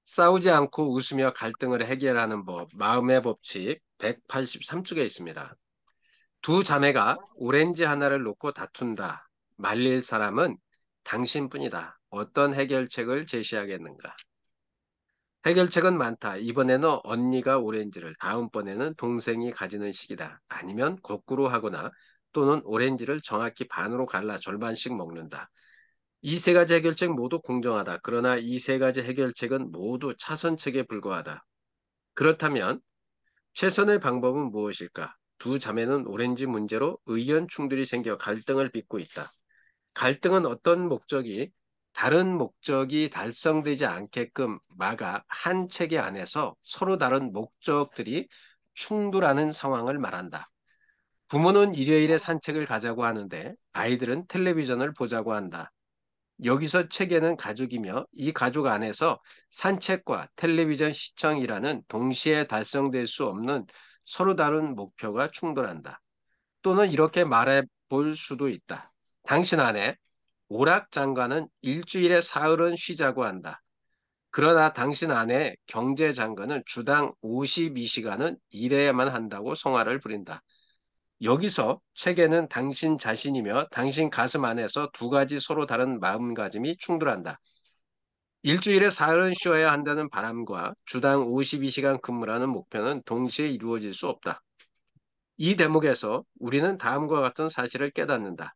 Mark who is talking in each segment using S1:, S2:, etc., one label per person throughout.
S1: 싸우지 않고 웃으며 갈등을 해결하는 법, 마음의 법칙 183쪽에 있습니다. 두 자매가 오렌지 하나를 놓고 다툰다. 말릴 사람은 당신뿐이다. 어떤 해결책을 제시하겠는가? 해결책은 많다. 이번에는 언니가 오렌지를, 다음번에는 동생이 가지는 식이다. 아니면 거꾸로 하거나 또는 오렌지를 정확히 반으로 갈라 절반씩 먹는다. 이 세 가지 해결책 모두 공정하다. 그러나 이 세 가지 해결책은 모두 차선책에 불과하다. 그렇다면 최선의 방법은 무엇일까? 두 자매는 오렌지 문제로 의견 충돌이 생겨 갈등을 빚고 있다. 갈등은 어떤 목적이 다른 목적이 달성되지 않게끔 막아 한 체계 안에서 서로 다른 목적들이 충돌하는 상황을 말한다. 부모는 일요일에 산책을 가자고 하는데 아이들은 텔레비전을 보자고 한다. 여기서 체계는 가족이며 이 가족 안에서 산책과 텔레비전 시청이라는 동시에 달성될 수 없는 서로 다른 목표가 충돌한다. 또는 이렇게 말해 볼 수도 있다. 당신 아내 오락장관은 일주일에 사흘은 쉬자고 한다. 그러나 당신 아내 경제장관은 주당 52시간은 일해야만 한다고 성화를 부린다. 여기서 책에는 당신 자신이며 당신 가슴 안에서 두 가지 서로 다른 마음가짐이 충돌한다. 일주일에 사흘은 쉬어야 한다는 바람과 주당 52시간 근무라는 목표는 동시에 이루어질 수 없다. 이 대목에서 우리는 다음과 같은 사실을 깨닫는다.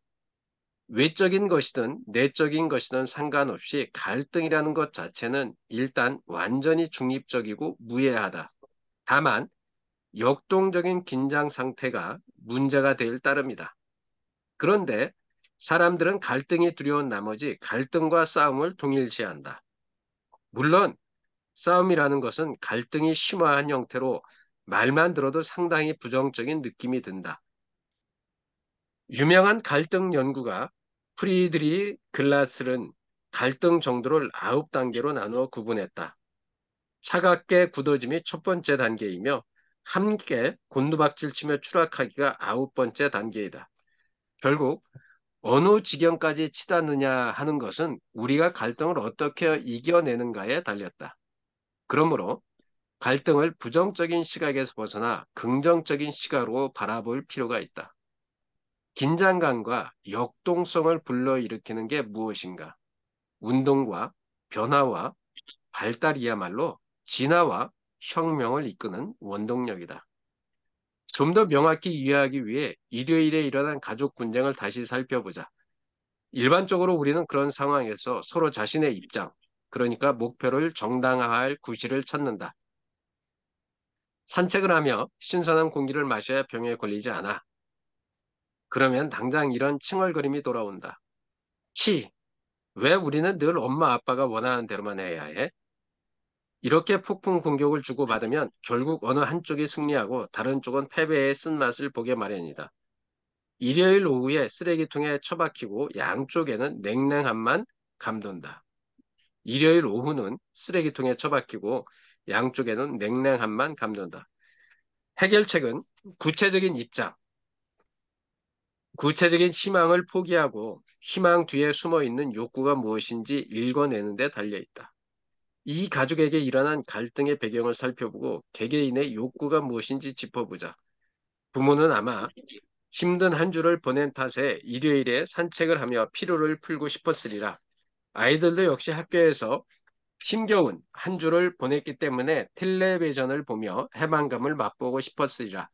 S1: 외적인 것이든 내적인 것이든 상관없이 갈등이라는 것 자체는 일단 완전히 중립적이고 무해하다. 다만 역동적인 긴장 상태가 문제가 될 따름이다. 그런데 사람들은 갈등이 두려운 나머지 갈등과 싸움을 동일시한다. 물론 싸움이라는 것은 갈등이 심화한 형태로 말만 들어도 상당히 부정적인 느낌이 든다. 유명한 갈등 연구가 프리드리 글라스는 갈등 정도를 9단계로 나누어 구분했다. 차갑게 굳어짐이 첫 번째 단계이며 함께 곤두박질치며 추락하기가 9번째 단계이다. 결국 어느 지경까지 치닫느냐 하는 것은 우리가 갈등을 어떻게 이겨내는가에 달렸다. 그러므로 갈등을 부정적인 시각에서 벗어나 긍정적인 시각으로 바라볼 필요가 있다. 긴장감과 역동성을 불러일으키는 게 무엇인가? 운동과 변화와 발달이야말로 진화와 혁명을 이끄는 원동력이다. 좀 더 명확히 이해하기 위해 일요일에 일어난 가족 분쟁을 다시 살펴보자. 일반적으로 우리는 그런 상황에서 서로 자신의 입장, 그러니까 목표를 정당화할 구실을 찾는다. 산책을 하며 신선한 공기를 마셔야 병에 걸리지 않아. 그러면 당장 이런 칭얼거림이 돌아온다. 치, 왜 우리는 늘 엄마 아빠가 원하는 대로만 해야 해? 이렇게 폭풍 공격을 주고받으면 결국 어느 한쪽이 승리하고 다른 쪽은 패배의 쓴맛을 보게 마련이다. 일요일 오후에 쓰레기통에 처박히고 양쪽에는 냉랭함만 감돈다. 일요일 오후는 쓰레기통에 처박히고 양쪽에는 냉랭함만 감돈다. 해결책은 구체적인 입장, 구체적인 희망을 포기하고 희망 뒤에 숨어 있는 욕구가 무엇인지 읽어내는 데 달려 있다. 이 가족에게 일어난 갈등의 배경을 살펴보고 개개인의 욕구가 무엇인지 짚어보자. 부모는 아마 힘든 한 주를 보낸 탓에 일요일에 산책을 하며 피로를 풀고 싶었으리라. 아이들도 역시 학교에서 힘겨운 한 주를 보냈기 때문에 텔레비전을 보며 해방감을 맛보고 싶었으리라.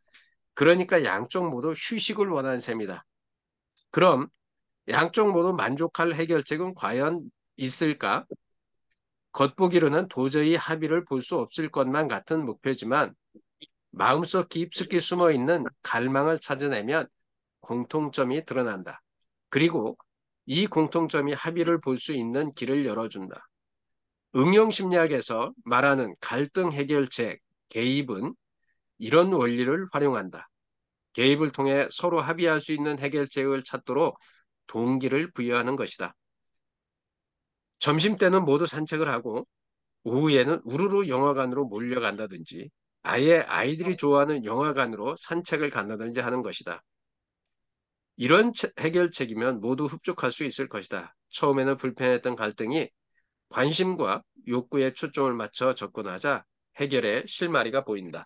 S1: 그러니까 양쪽 모두 휴식을 원하는 셈이다. 그럼 양쪽 모두 만족할 해결책은 과연 있을까? 겉보기로는 도저히 합의를 볼 수 없을 것만 같은 목표지만 마음속 깊숙이 숨어 있는 갈망을 찾아내면 공통점이 드러난다. 그리고 이 공통점이 합의를 볼 수 있는 길을 열어준다. 응용심리학에서 말하는 갈등 해결책, 개입은 이런 원리를 활용한다. 개입을 통해 서로 합의할 수 있는 해결책을 찾도록 동기를 부여하는 것이다. 점심때는 모두 산책을 하고 오후에는 우르르 영화관으로 몰려간다든지 아예 아이들이 좋아하는 영화관으로 산책을 간다든지 하는 것이다. 이런 해결책이면 모두 흡족할 수 있을 것이다. 처음에는 불편했던 갈등이 관심과 욕구에 초점을 맞춰 접근하자 해결의 실마리가 보인다.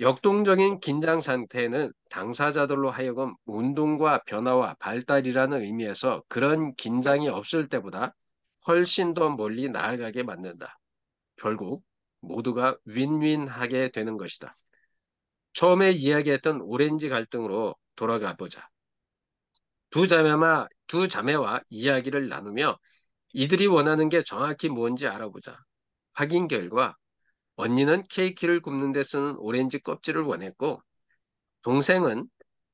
S1: 역동적인 긴장 상태는 당사자들로 하여금 운동과 변화와 발달이라는 의미에서 그런 긴장이 없을 때보다 훨씬 더 멀리 나아가게 만든다. 결국 모두가 윈윈하게 되는 것이다. 처음에 이야기했던 오렌지 갈등으로 돌아가 보자. 두 자매와 이야기를 나누며 이들이 원하는 게 정확히 뭔지 알아보자. 확인 결과 언니는 케이크를 굽는 데 쓰는 오렌지 껍질을 원했고 동생은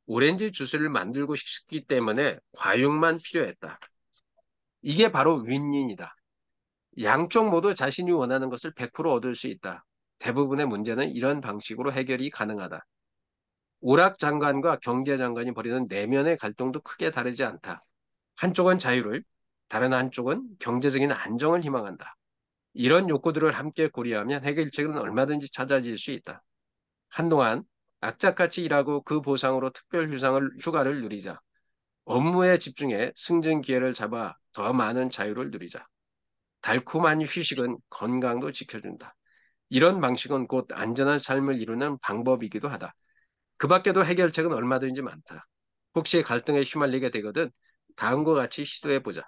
S1: 오렌지 주스를 만들고 싶기 때문에 과육만 필요했다. 이게 바로 윈윈이다. 양쪽 모두 자신이 원하는 것을 100% 얻을 수 있다. 대부분의 문제는 이런 방식으로 해결이 가능하다. 오락장관과 경제장관이 벌이는 내면의 갈등도 크게 다르지 않다. 한쪽은 자유를, 다른 한쪽은 경제적인 안정을 희망한다. 이런 욕구들을 함께 고려하면 해결책은 얼마든지 찾아질 수 있다. 한동안 악착같이 일하고 그 보상으로 특별 휴가를 누리자. 업무에 집중해 승진 기회를 잡아 더 많은 자유를 누리자. 달콤한 휴식은 건강도 지켜준다. 이런 방식은 곧 안전한 삶을 이루는 방법이기도 하다. 그 밖에도 해결책은 얼마든지 많다. 혹시 갈등에 휘말리게 되거든 다음과 같이 시도해보자.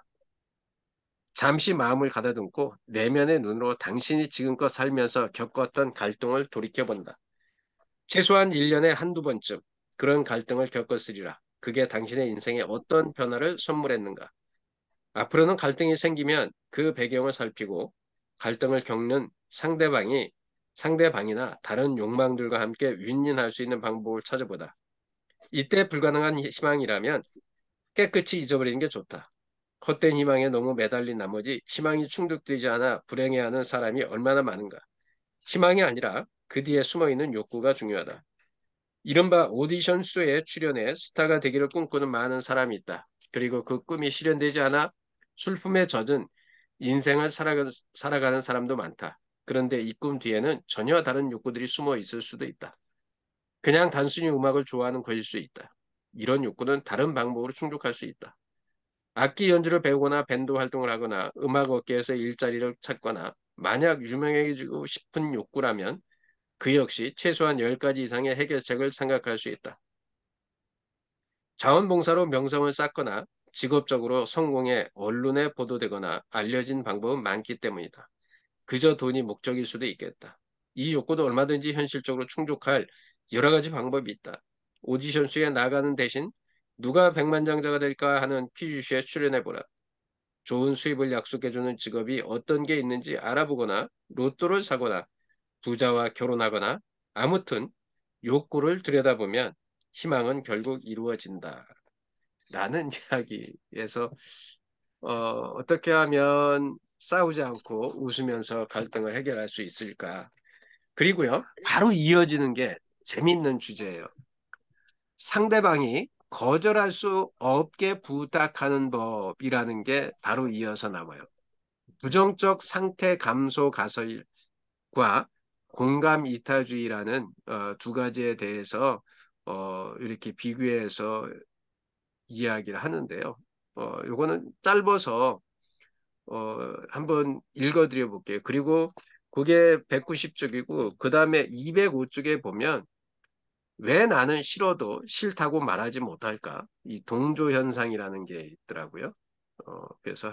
S1: 잠시 마음을 가다듬고 내면의 눈으로 당신이 지금껏 살면서 겪었던 갈등을 돌이켜본다. 최소한 1년에 한두 번쯤 그런 갈등을 겪었으리라. 그게 당신의 인생에 어떤 변화를 선물했는가? 앞으로는 갈등이 생기면 그 배경을 살피고 갈등을 겪는 상대방이나 다른 욕망들과 함께 윈윈할 수 있는 방법을 찾아보다. 이때 불가능한 희망이라면 깨끗이 잊어버리는 게 좋다. 헛된 희망에 너무 매달린 나머지 희망이 충족되지 않아 불행해하는 사람이 얼마나 많은가. 희망이 아니라 그 뒤에 숨어있는 욕구가 중요하다. 이른바 오디션 쇼에 출연해 스타가 되기를 꿈꾸는 많은 사람이 있다. 그리고 그 꿈이 실현되지 않아 슬픔에 젖은 인생을 살아가는 사람도 많다. 그런데 이 꿈 뒤에는 전혀 다른 욕구들이 숨어 있을 수도 있다. 그냥 단순히 음악을 좋아하는 것일 수 있다. 이런 욕구는 다른 방법으로 충족할 수 있다. 악기 연주를 배우거나 밴드 활동을 하거나 음악 업계에서 일자리를 찾거나 만약 유명해지고 싶은 욕구라면 그 역시 최소한 10가지 이상의 해결책을 생각할 수 있다. 자원봉사로 명성을 쌓거나 직업적으로 성공해 언론에 보도되거나 알려진 방법은 많기 때문이다. 그저 돈이 목적일 수도 있겠다. 이 욕구도 얼마든지 현실적으로 충족할 여러 가지 방법이 있다. 오디션쇼에 나가는 대신 누가 백만장자가 될까 하는 퀴즈쇼에 출연해보라. 좋은 수입을 약속해주는 직업이 어떤 게 있는지 알아보거나 로또를 사거나 부자와 결혼하거나 아무튼 욕구를 들여다보면 희망은 결국 이루어진다. 라는 이야기에서 어떻게 하면 싸우지 않고 웃으면서 갈등을 해결할 수 있을까? 그리고요, 바로 이어지는 게 재밌는 주제예요. 상대방이 거절할 수 없게 부탁하는 법이라는 게 바로 이어서 나와요. 부정적 상태 감소 가설과 공감 이타주의라는 두 가지에 대해서 이렇게 비교해서 이야기를 하는데요. 요거는 짧아서 한번 읽어드려 볼게요. 그리고 그게 190쪽이고 그 다음에 205쪽에 보면 왜 나는 싫어도 싫다고 말하지 못할까? 이 동조 현상이라는 게 있더라고요. 그래서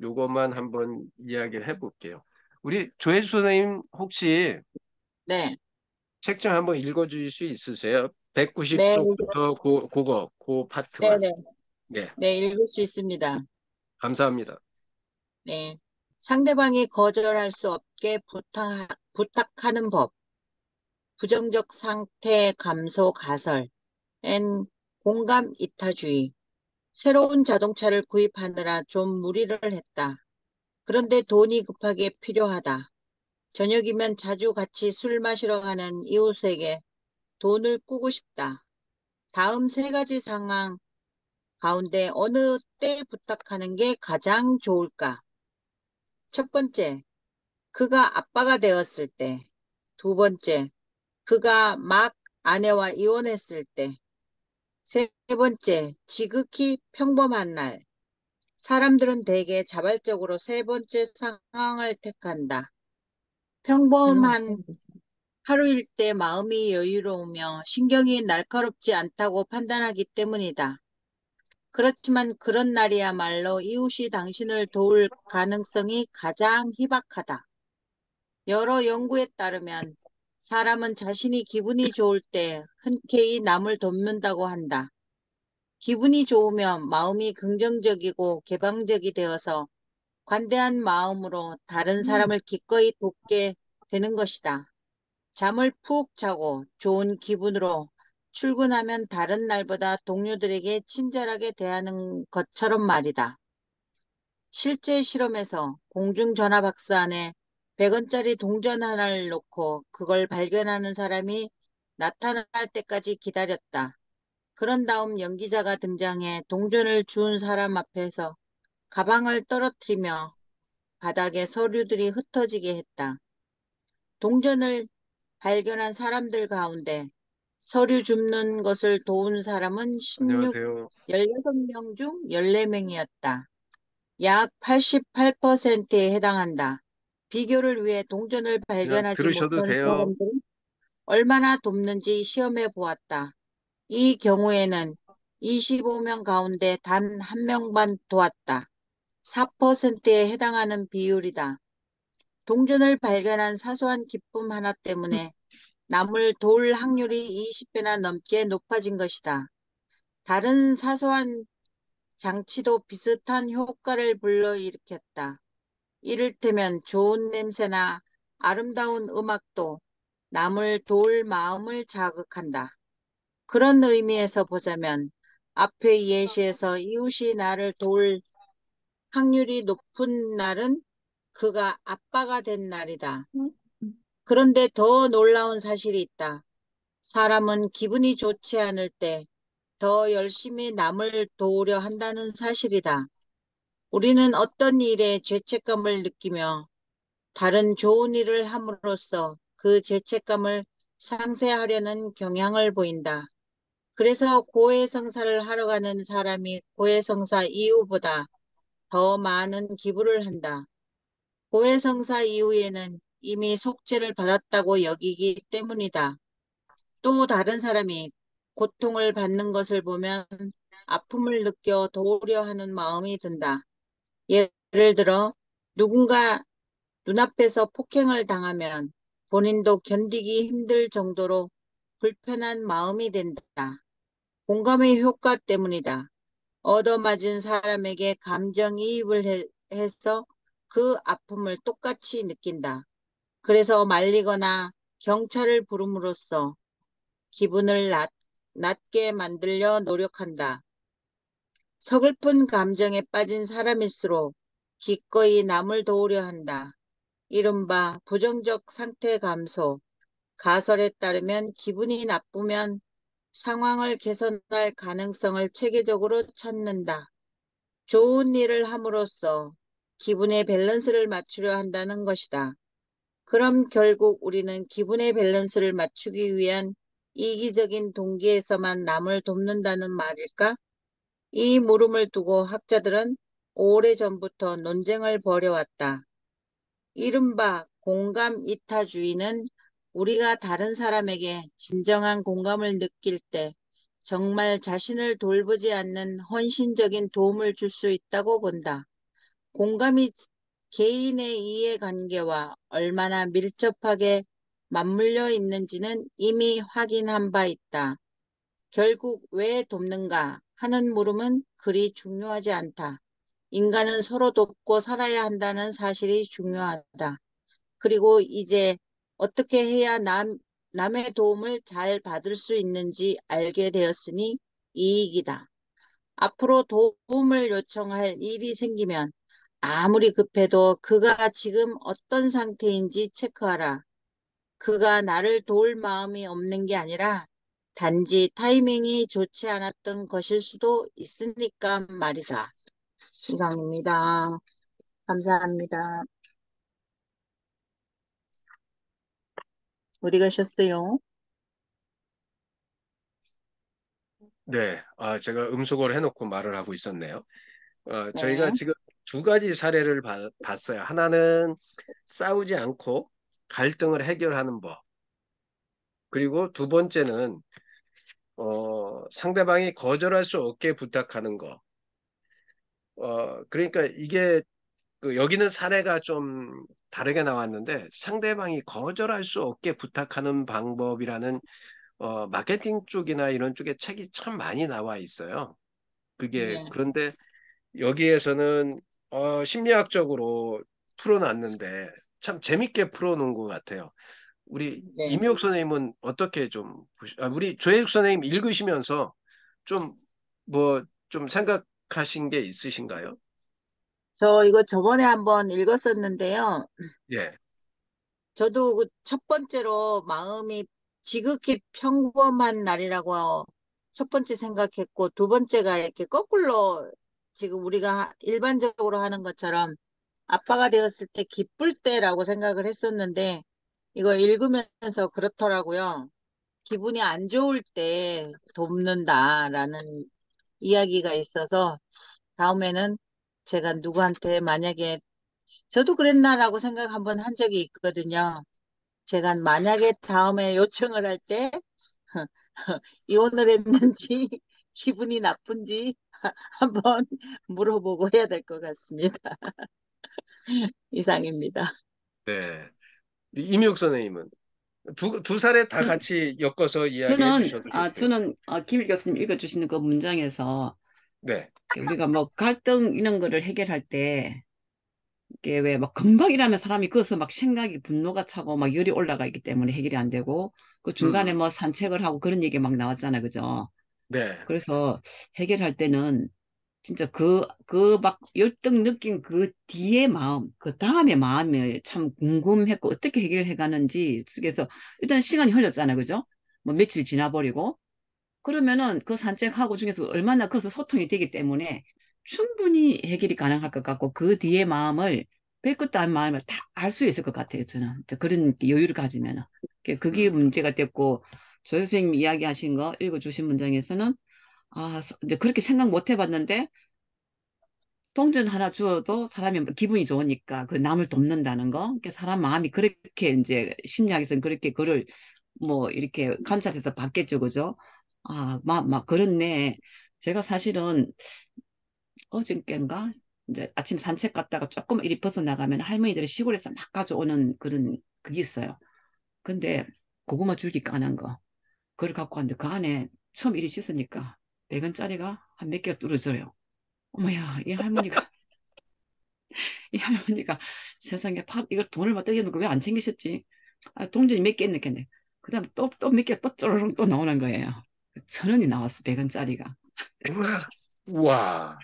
S1: 요것만 한번 이야기를 해볼게요. 우리 조혜수 선생님 혹시
S2: 네,
S1: 책 좀 한번 읽어주실 수 있으세요?
S2: 네,
S1: 190쪽부터 그 파트만.
S2: 네,
S1: 네,
S2: 네, 읽을 수 있습니다.
S1: 감사합니다.
S2: 네. 상대방이 거절할 수 없게 부탁하는 법, 부정적 상태 감소 가설, N 공감 이타주의. 새로운 자동차를 구입하느라 좀 무리를 했다. 그런데 돈이 급하게 필요하다. 저녁이면 자주 같이 술 마시러 가는 이웃에게 돈을 꾸고 싶다. 다음 세 가지 상황 가운데 어느 때 부탁하는 게 가장 좋을까? 첫 번째, 그가 아빠가 되었을 때. 두 번째, 그가 막 아내와 이혼했을 때. 세 번째, 지극히 평범한 날. 사람들은 대개 자발적으로 세 번째 상황을 택한다.
S3: 응,
S2: 평범한 하루일 때 마음이 여유로우며 신경이 날카롭지 않다고 판단하기 때문이다. 그렇지만 그런 날이야말로 이웃이 당신을 도울 가능성이 가장 희박하다. 여러 연구에 따르면 사람은 자신이 기분이 좋을 때 흔쾌히 남을 돕는다고 한다. 기분이 좋으면 마음이 긍정적이고 개방적이 되어서 관대한 마음으로 다른
S3: 응.
S2: 사람을 기꺼이 돕게 되는 것이다. 잠을 푹 자고 좋은 기분으로 출근하면 다른 날보다 동료들에게 친절하게 대하는 것처럼 말이다. 실제 실험에서 공중전화 박스 안에 100원짜리 동전 하나를 놓고 그걸 발견하는 사람이 나타날 때까지 기다렸다. 그런 다음 연기자가 등장해 동전을 주운 사람 앞에서 가방을 떨어뜨리며 바닥에 서류들이 흩어지게 했다. 동전을 발견한 사람들 가운데 서류 줍는 것을 도운 사람은
S1: 안녕하세요.
S2: 16명 중 14명이었다. 약 88%에 해당한다. 비교를 위해 동전을
S1: 그냥
S2: 발견하지
S1: 들으셔도
S2: 못한
S1: 돼요.
S2: 사람들은 얼마나 돕는지 시험해 보았다. 이 경우에는 25명 가운데 단 한 명만 도왔다. 4%에 해당하는 비율이다. 동전을 발견한 사소한 기쁨 하나 때문에 남을 도울 확률이 20배나 넘게 높아진 것이다. 다른 사소한 장치도 비슷한 효과를 불러일으켰다. 이를테면 좋은 냄새나 아름다운 음악도 남을 도울 마음을 자극한다. 그런 의미에서 보자면 앞의 예시에서 이웃이 나를 도울 확률이 높은 날은 그가 아빠가 된 날이다.
S3: 응.
S2: 그런데 더 놀라운 사실이 있다. 사람은 기분이 좋지 않을 때 더 열심히 남을 도우려 한다는 사실이다. 우리는 어떤 일에 죄책감을 느끼며 다른 좋은 일을 함으로써 그 죄책감을 상쇄하려는 경향을 보인다. 그래서 고해성사를 하러 가는 사람이 고해성사 이후보다 더 많은 기부를 한다. 고해성사 이후에는 이미 속죄를 받았다고 여기기 때문이다. 또 다른 사람이 고통을 받는 것을 보면 아픔을 느껴 도우려 하는 마음이 든다. 예를 들어 누군가 눈앞에서 폭행을 당하면 본인도 견디기 힘들 정도로 불편한 마음이 된다. 공감의 효과 때문이다. 얻어맞은 사람에게 감정이입을 해서 그 아픔을 똑같이 느낀다. 그래서 말리거나 경찰을 부름으로써 기분을 낮게 만들려 노력한다. 서글픈 감정에 빠진 사람일수록 기꺼이 남을 도우려 한다. 이른바 부정적 상태 감소, 가설에 따르면 기분이 나쁘면 상황을 개선할 가능성을 체계적으로 찾는다. 좋은 일을 함으로써 기분의 밸런스를 맞추려 한다는 것이다. 그럼 결국 우리는 기분의 밸런스를 맞추기 위한 이기적인 동기에서만 남을 돕는다는 말일까? 이 물음을 두고 학자들은 오래전부터 논쟁을 벌여왔다. 이른바 공감 이타주의는 우리가 다른 사람에게 진정한 공감을 느낄 때 정말 자신을 돌보지 않는 헌신적인 도움을 줄 수 있다고 본다. 공감이 개인의 이해관계와 얼마나 밀접하게 맞물려 있는지는 이미 확인한 바 있다. 결국 왜 돕는가 하는 물음은 그리 중요하지 않다. 인간은 서로 돕고 살아야 한다는 사실이 중요하다. 그리고 이제 어떻게 해야 남의 도움을 잘 받을 수 있는지 알게 되었으니 이익이다. 앞으로 도움을 요청할 일이 생기면 아무리 급해도 그가 지금 어떤 상태인지 체크하라. 그가 나를 도울 마음이 없는 게 아니라 단지 타이밍이 좋지 않았던 것일 수도 있으니까 말이다. 이상입니다. 감사합니다. 어디 가셨어요?
S1: 네, 제가 음소거를 해놓고 말을 하고 있었네요. 저희가
S2: 네.
S1: 지금 두 가지 사례를 봤어요. 하나는 싸우지 않고 갈등을 해결하는 법. 그리고 두 번째는 상대방이 거절할 수 없게 부탁하는 거. 그러니까 이게 여기는 사례가 좀 다르게 나왔는데 상대방이 거절할 수 없게 부탁하는 방법이라는 마케팅 쪽이나 이런 쪽에 책이 참 많이 나와 있어요. 그게
S2: 네.
S1: 그런데 여기에서는 심리학적으로 풀어놨는데 참 재밌게 풀어놓은 것 같아요. 우리
S2: 네.
S1: 임희옥 선생님은 어떻게 우리 조혜숙 선생님 읽으시면서 좀 뭐 좀 생각하신 게 있으신가요?
S2: 저 이거 저번에 한번 읽었었는데요.
S1: 예.
S2: 저도 그 첫 번째로 마음이 지극히 평범한 날이라고 첫 번째 생각했고, 두 번째가 이렇게 거꾸로 지금 우리가 일반적으로 하는 것처럼 아빠가 되었을 때 기쁠 때라고 생각을 했었는데, 이거 읽으면서 그렇더라고요. 기분이 안 좋을 때 돕는다라는 이야기가 있어서, 다음에는 제가 누구한테 만약에 저도 그랬나라고 생각 한번 한 적이 있거든요. 제가 만약에 다음에 요청을 할 때 이혼을 했는지 기분이 나쁜지 한번 물어보고 해야 될 것 같습니다. 이상입니다.
S1: 네. 임희옥 선생님은 두 사례 다
S4: 저,
S1: 같이 엮어서 이야기해 주셔도 좋고요.
S4: 저는 김일 교수님 읽어주시는 그 문장에서
S1: 네.
S4: 우리가 뭐 갈등 이런 거를 해결할 때 이게 왜 막 금방이라면 사람이 그어서 막 생각이 분노가 차고 막 열이 올라가 있기 때문에 해결이 안 되고 그 중간에
S1: 음.
S4: 뭐 산책을 하고 그런 얘기 막 나왔잖아요. 그죠?
S1: 네.
S4: 그래서 해결할 때는 진짜 그 막 열등 느낀 그 뒤에 마음, 그 다음에 마음이 참 궁금했고 어떻게 해결해 가는지 그래서 일단 시간이 흘렸잖아요. 그죠? 뭐 며칠 지나버리고 그러면은 그 산책하고 중에서 얼마나 거기서 소통이 되기 때문에 충분히 해결이 가능할 것 같고 그 뒤에 마음을 별 것도 아닌 마음을 다 알 수 있을 것 같아요. 저는 그런 여유를 가지면은 그게
S1: 음.
S4: 문제가 됐고 조 선생님이 이야기하신 거 읽어주신 문장에서는 이제 그렇게 생각 못 해봤는데 동전 하나 주어도 사람이 기분이 좋으니까 그 남을 돕는다는 거. 그러니까 사람 마음이 그렇게 이제 심리학에서는 그렇게 그를 뭐 이렇게 관찰해서 봤겠죠, 그죠? 막 그렇네. 제가 사실은 어저께인가 이제 아침 산책 갔다가 조금 이리 벗어나가면 할머니들이 시골에서 막 가져오는 그런 그게 있어요. 근데 고구마 줄기 까는 거. 그걸 갖고 왔는데 그 안에 처음 이리 씻으니까 100원짜리가 한 몇 개가 떨어져요. 어머야, 이 할머니가 세상에 이거 돈을 막 떼겨놓고 왜 안 챙기셨지? 동전이 몇 개 있네, 겠네. 그 다음에 또 몇 개 또 쪼르륵 또 나오는 거예요. 1,000원이 나왔어, 100원짜리가.
S1: 우와. 우와.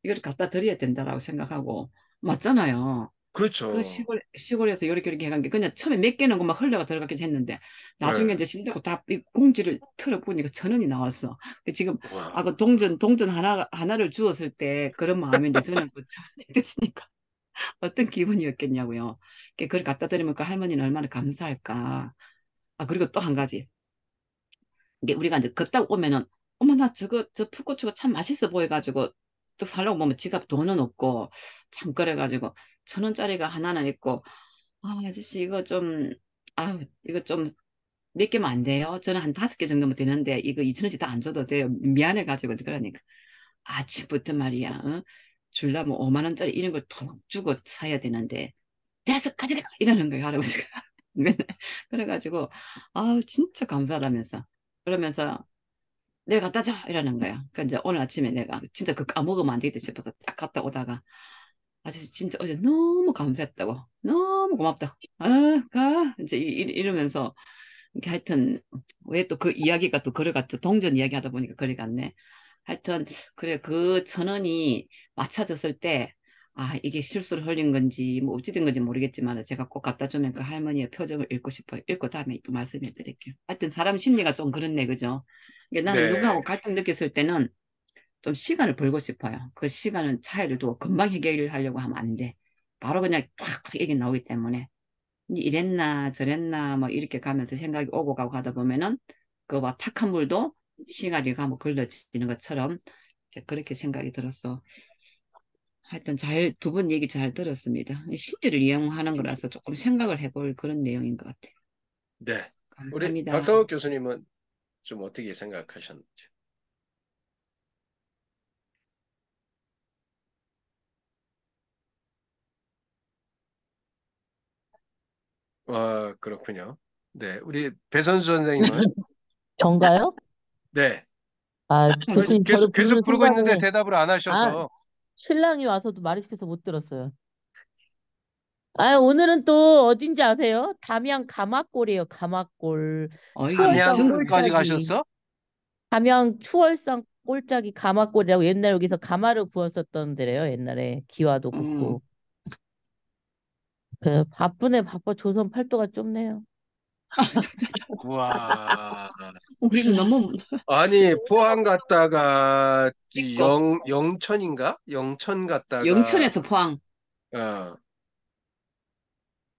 S4: 이걸 갖다 드려야 된다라고 생각하고, 맞잖아요. 그
S1: 그렇죠.
S4: 시골에서 이렇게 해간 게 그냥 처음에 몇 개는 막 흘려가 들어가긴 했는데, 나중에
S1: 네.
S4: 이제 신다고 다 이 공지를 털어보니까 1,000원이 나왔어. 지금,
S1: 와.
S4: 그 동전 하나를 주었을 때 그런 마음인데 저는 그 1,000원이 됐으니까. 어떤 기분이었겠냐고요. 그걸 갖다 드리면 그 할머니는 얼마나 감사할까. 그리고 또 한 가지. 이게 우리가 이제 걷다 오면은, 어머, 나 저 풋고추가 참 맛있어 보여가지고, 또 살려고 보면 지갑 돈은 없고, 참 그래가지고, 1,000원짜리가 하나는 있고, 아저씨, 이거 좀 몇 개면 안 돼요? 저는 한 5개 정도면 되는데, 이거 2,000원씩 다 안 줘도 돼요. 미안해가지고, 그러니까. 아침부터 말이야, 줄라면 5만 원짜리 이런 걸 톡 주고 사야 되는데, 됐어, 가져가! 이러는 거예요, 할아버지가. 맨날. 그래가지고, 진짜 감사하면서. 그러면서, 내가 갖다 줘! 이러는 거예요. 그러니까 이제 오늘 아침에 내가 진짜 그 까먹으면 안 되겠다 싶어서 딱 갔다 오다가, 아저씨 진짜 어제 너무 감사했다고. 너무 고맙다. 이제 이러면서, 이렇게 하여튼, 왜 또 그 이야기가 또 그래갔죠. 동전 이야기 하다 보니까 그래갔네. 하여튼, 그래, 그 1,000원이 맞춰졌을 때, 이게 실수를 흘린 건지, 뭐, 어찌 된 건지 모르겠지만, 제가 꼭 갖다 주면 그 할머니의 표정을 읽고 싶어요. 읽고 다음에 또 말씀해 드릴게요. 하여튼, 사람 심리가 좀 그렇네, 그죠? 이게 나는 누구하고
S1: 네.
S4: 갈등 느꼈을 때는 좀 시간을 벌고 싶어요. 그 시간은 차이를 두고 금방 해결을 하려고 하면 안 돼. 바로 그냥 탁 얘기 나오기 때문에. 이랬나, 저랬나, 뭐, 이렇게 가면서 생각이 오고 가고 하다 보면은, 그와 탁한 물도 시간이 가면 걸러지는 것처럼, 이제 그렇게 생각이 들어서, 하여튼 두 분 얘기 잘 들었습니다. 심리를 이용하는 거라서 조금 생각을 해볼 그런 내용인 것 같아요.
S1: 네. 우리
S4: 감사합니다.
S1: 박상욱 교수님은 좀 어떻게 생각하셨는지. 그렇군요. 네. 우리 배선수 선생님은
S3: 전가요?
S1: 네.
S3: 아,
S1: 아니,
S3: 교수님 저를
S1: 계속
S3: 부르는
S1: 부르고 있는데
S3: 순간에,
S1: 대답을 안
S3: 아,
S1: 하셔서.
S3: 신랑이 와서도 말을 시켜서 못 들었어요. 아, 오늘은 또 어딘지 아세요? 담양 가마골이에요, 가마골.
S4: 어이구,
S3: 추월성
S1: 담양까지
S4: 이쪽으로.
S3: 꼴짜기.
S1: 가셨어?
S3: 담양 추월성 꼴짜기 가마골이라고 옛날 여기서 가마를 구웠었던 데래요, 옛날에. 기와도
S4: 음,
S3: 굽고. 그, 바쁘네, 바빠. 조선 팔도가 좁네요.
S1: 우와.
S4: 우리는 너무
S1: 아니, 포항 갔다가
S4: 믿고.
S1: 영천인가? 영천 갔다가
S4: 영천에서 포항.
S1: 어,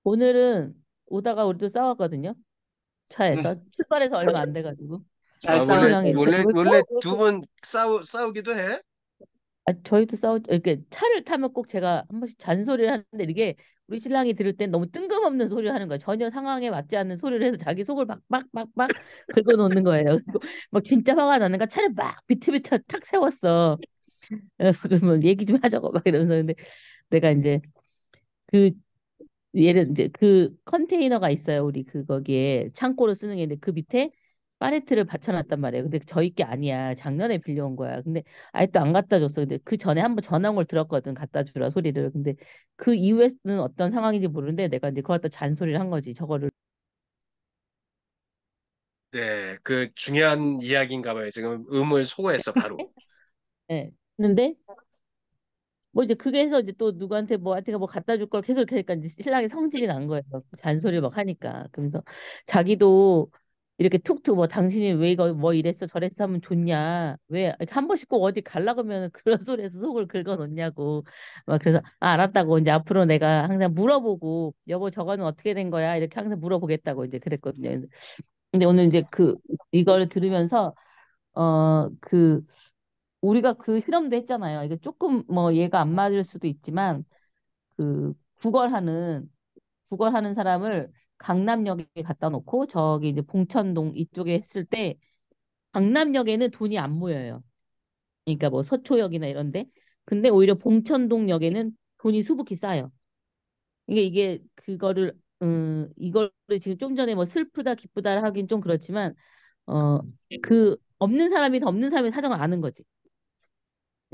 S3: 오늘은 오다가 우리도 싸웠거든요.
S4: 네,
S3: 차에서. 출발해서 얼마 안 돼가지고.
S4: 잘
S1: 원래
S3: 신랑이
S4: 싸웠어요.
S1: 원래
S3: 왜
S1: 원래
S3: 꼭 그렇게
S1: 두 번 싸우기도 해?
S3: 아, 저희도 이렇게 차를 타면 꼭 제가 한 번씩 잔소리를 하는데 이게 우리 신랑이 들을 땐 너무 뜬금없는 소리를 하는 거예요. 전혀 상황에 맞지 않는 소리를 해서 자기 속을 막 긁어놓는 거예요. 그리고 막 진짜 화가 나는가 차를 막 비틀비틀 탁 세웠어. 그러면 얘기 좀 하자고 막 이러면서 근데 내가 이제 그 얘를 이제 그 컨테이너가 있어요. 우리 그 거기에 창고로 쓰는 게 있는데 그 밑에 파레트를 받쳐놨단 말이에요. 근데 저희 게 아니야. 작년에 빌려온 거야. 근데 아직도 안 갖다 줬어. 근데 그 전에 한번 전화 온 걸 들었거든. 갖다 주라 소리를. 근데 그 이후에는 어떤 상황인지 모르는데 내가 이제 그거 갖다 잔소리를 한 거지. 저거를.
S1: 네, 그 중요한 이야기인가 봐요. 지금 음을 소거했어, 바로.
S3: 예. 근데 뭐 이제 그게 해서 이제 또 누구한테 뭐한테가 뭐 갖다 줄 걸 계속 그러니까 이제 신랑이 성질이 난 거예요. 잔소리 막 하니까. 그래서 자기도 이렇게 툭툭 뭐 당신이 왜 이거 뭐 이랬어 저랬어 하면 좋냐. 왜 이렇게 한 번씩 꼭 어디 갈라 그러면 그런 소리에서 속을 긁어 놓냐고. 막 그래서 아, 알았다고 이제 앞으로 내가 항상 물어보고 여보 저거는 어떻게 된 거야 이렇게 항상 물어보겠다고 이제 그랬거든요. 근데 오늘 이제 그 이걸 들으면서 그 우리가 그 실험도 했잖아요. 이게 조금 뭐 얘가 안 맞을 수도 있지만 그 구걸하는 사람을 강남역에 갖다 놓고 저기 이제 봉천동 이쪽에 했을 때 강남역에는 돈이 안 모여요. 그러니까 뭐 서초역이나 이런데 근데 오히려 봉천동역에는 돈이 수북히 쌓여. 이게 그거를 이거를 지금 좀 전에 뭐 슬프다 기쁘다 하긴 좀 그렇지만 어 그 없는 사람이 더 없는 사람의 사정을 아는 거지.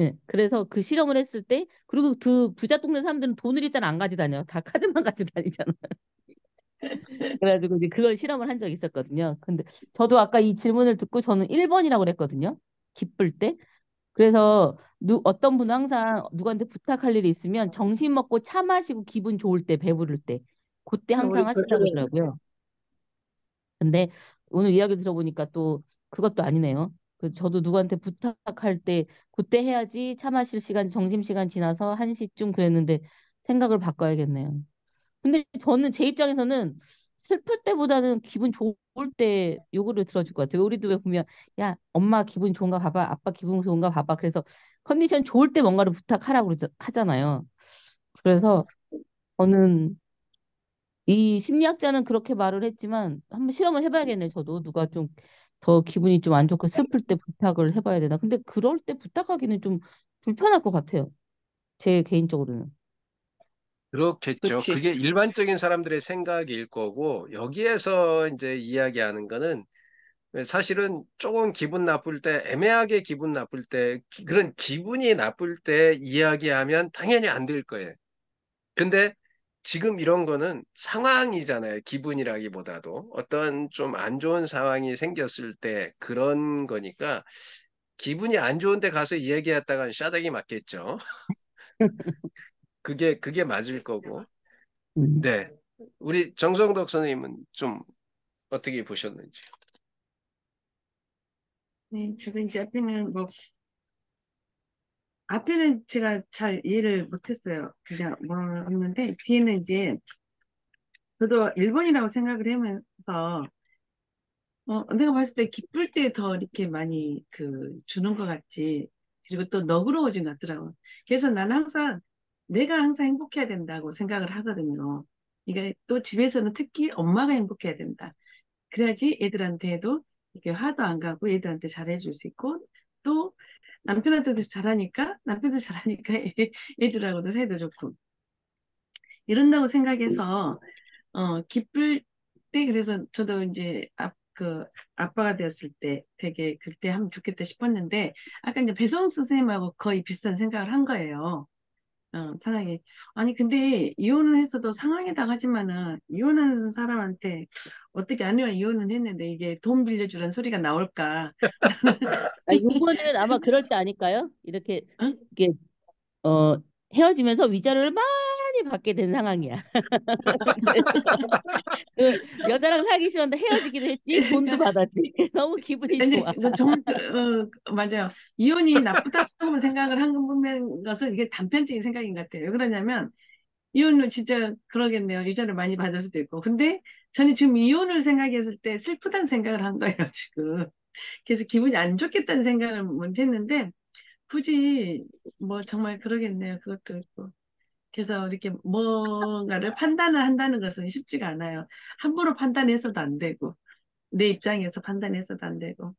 S3: 예. 그래서 그 실험을 했을 때, 그리고 그 부자 동네 사람들은 돈을 일단 안 가져다녀. 다 카드만 가져다니잖아. 그래가지고 이제 그걸 실험을 한 적이 있었거든요. 근데 저도 아까 이 질문을 듣고 저는 1번이라고 그랬거든요. 기쁠 때. 그래서 어떤 분은 항상 누구한테 부탁할 일이 있으면 정신 먹고 차 마시고 기분 좋을 때, 배부를 때, 그때
S2: 우리
S3: 항상 하시라
S2: 저쪽에
S3: 그러더라고요. 근데 오늘 이야기 들어보니까 또 그것도 아니네요. 그 저도 누구한테 부탁할 때 그때 해야지 차 마실 시간 점심시간 지나서 1시쯤 그랬는데 생각을 바꿔야겠네요. 근데 저는 제 입장에서는 슬플 때보다는 기분 좋을 때 요거를 들어줄 것 같아요. 우리도 왜 보면 야 엄마 기분 좋은가 봐봐 아빠 기분 좋은가 봐봐 그래서 컨디션 좋을 때 뭔가를 부탁하라고 하잖아요. 그래서 저는 이 심리학자는 그렇게 말을 했지만 한번 실험을 해봐야겠네. 저도 누가 좀 더 기분이 좀 안 좋고 슬플 때 부탁을 해봐야 되나. 근데 그럴 때 부탁하기는 좀 불편할 것 같아요. 제 개인적으로는.
S1: 그렇겠죠.
S4: 그치.
S1: 그게 일반적인 사람들의 생각일 거고, 여기에서 이제 이야기하는 거는 사실은 조금 기분 나쁠 때, 애매하게 기분 나쁠 때, 그런 기분이 나쁠 때 이야기하면 당연히 안 될 거예요. 근데 지금 이런 거는 상황이잖아요. 기분이라기보다도. 어떤 좀 안 좋은 상황이 생겼을 때 그런 거니까 기분이 안 좋은데 가서 이야기했다간 shadow 맞겠죠. 그게 맞을 거고.
S3: 음.
S1: 네. 우리 정성덕 선생님은 좀 어떻게 보셨는지.
S4: 네, 저도 이제 앞에는 제가 잘 이해를 못했어요. 그냥 뭐 했는데, 뒤에는 이제, 저도 일본이라고 생각을 하면서, 내가 봤을 때 기쁠 때 더 이렇게 많이 주는 것 같지.
S5: 그리고 또 너그러워진 것 같더라고요. 그래서 나는 항상 내가 항상 행복해야 된다고 생각을 하거든요. 이게 또 집에서는 특히 엄마가 행복해야 된다. 그래야지 애들한테도 이렇게 화도 안 가고 애들한테 잘해줄 수 있고 또 남편한테도 잘하니까 남편도 잘하니까 애들하고도 사이도 좋고 이런다고 생각해서 기쁠 때 그래서 저도 이제 아빠가 되었을 때 되게 그때 하면 좋겠다 싶었는데 아까 이제 배송 선생님하고 거의 비슷한 생각을 한 거예요. 상황이. 아니, 근데 이혼을 했어도 상황이 당하지만은 이혼한 사람한테 어떻게 아내와 이혼을 했는데 이게 돈 빌려주라는 소리가 나올까?
S3: 아, 요거는 아마 그럴 때 아닐까요? 이렇게,
S5: 응?
S3: 이게, 어, 헤어지면서 위자료를 많이 받게 된 상황이야. 그 여자랑 살기 싫었는데 헤어지기도 했지, 돈도 받았지. 너무 기분이
S5: 아니,
S3: 좋아.
S5: 정말, 맞아요. 이혼이 나쁘다고 생각을 한 것은 이게 단편적인 생각인 것 같아요. 왜 그러냐면, 이혼은 진짜 그러겠네요. 유자를 많이 받을 수도 있고. 근데 저는 지금 이혼을 생각했을 때 슬프다는 생각을 한 거예요, 지금. 그래서 기분이 안 좋겠다는 생각을 먼저 했는데, 굳이, 뭐, 정말 그러겠네요. 그것도 있고. 그래서 이렇게 뭔가를 판단을 한다는 것은 쉽지가 않아요. 함부로 판단해서도 안 되고, 내 입장에서 판단해서도 안 되고.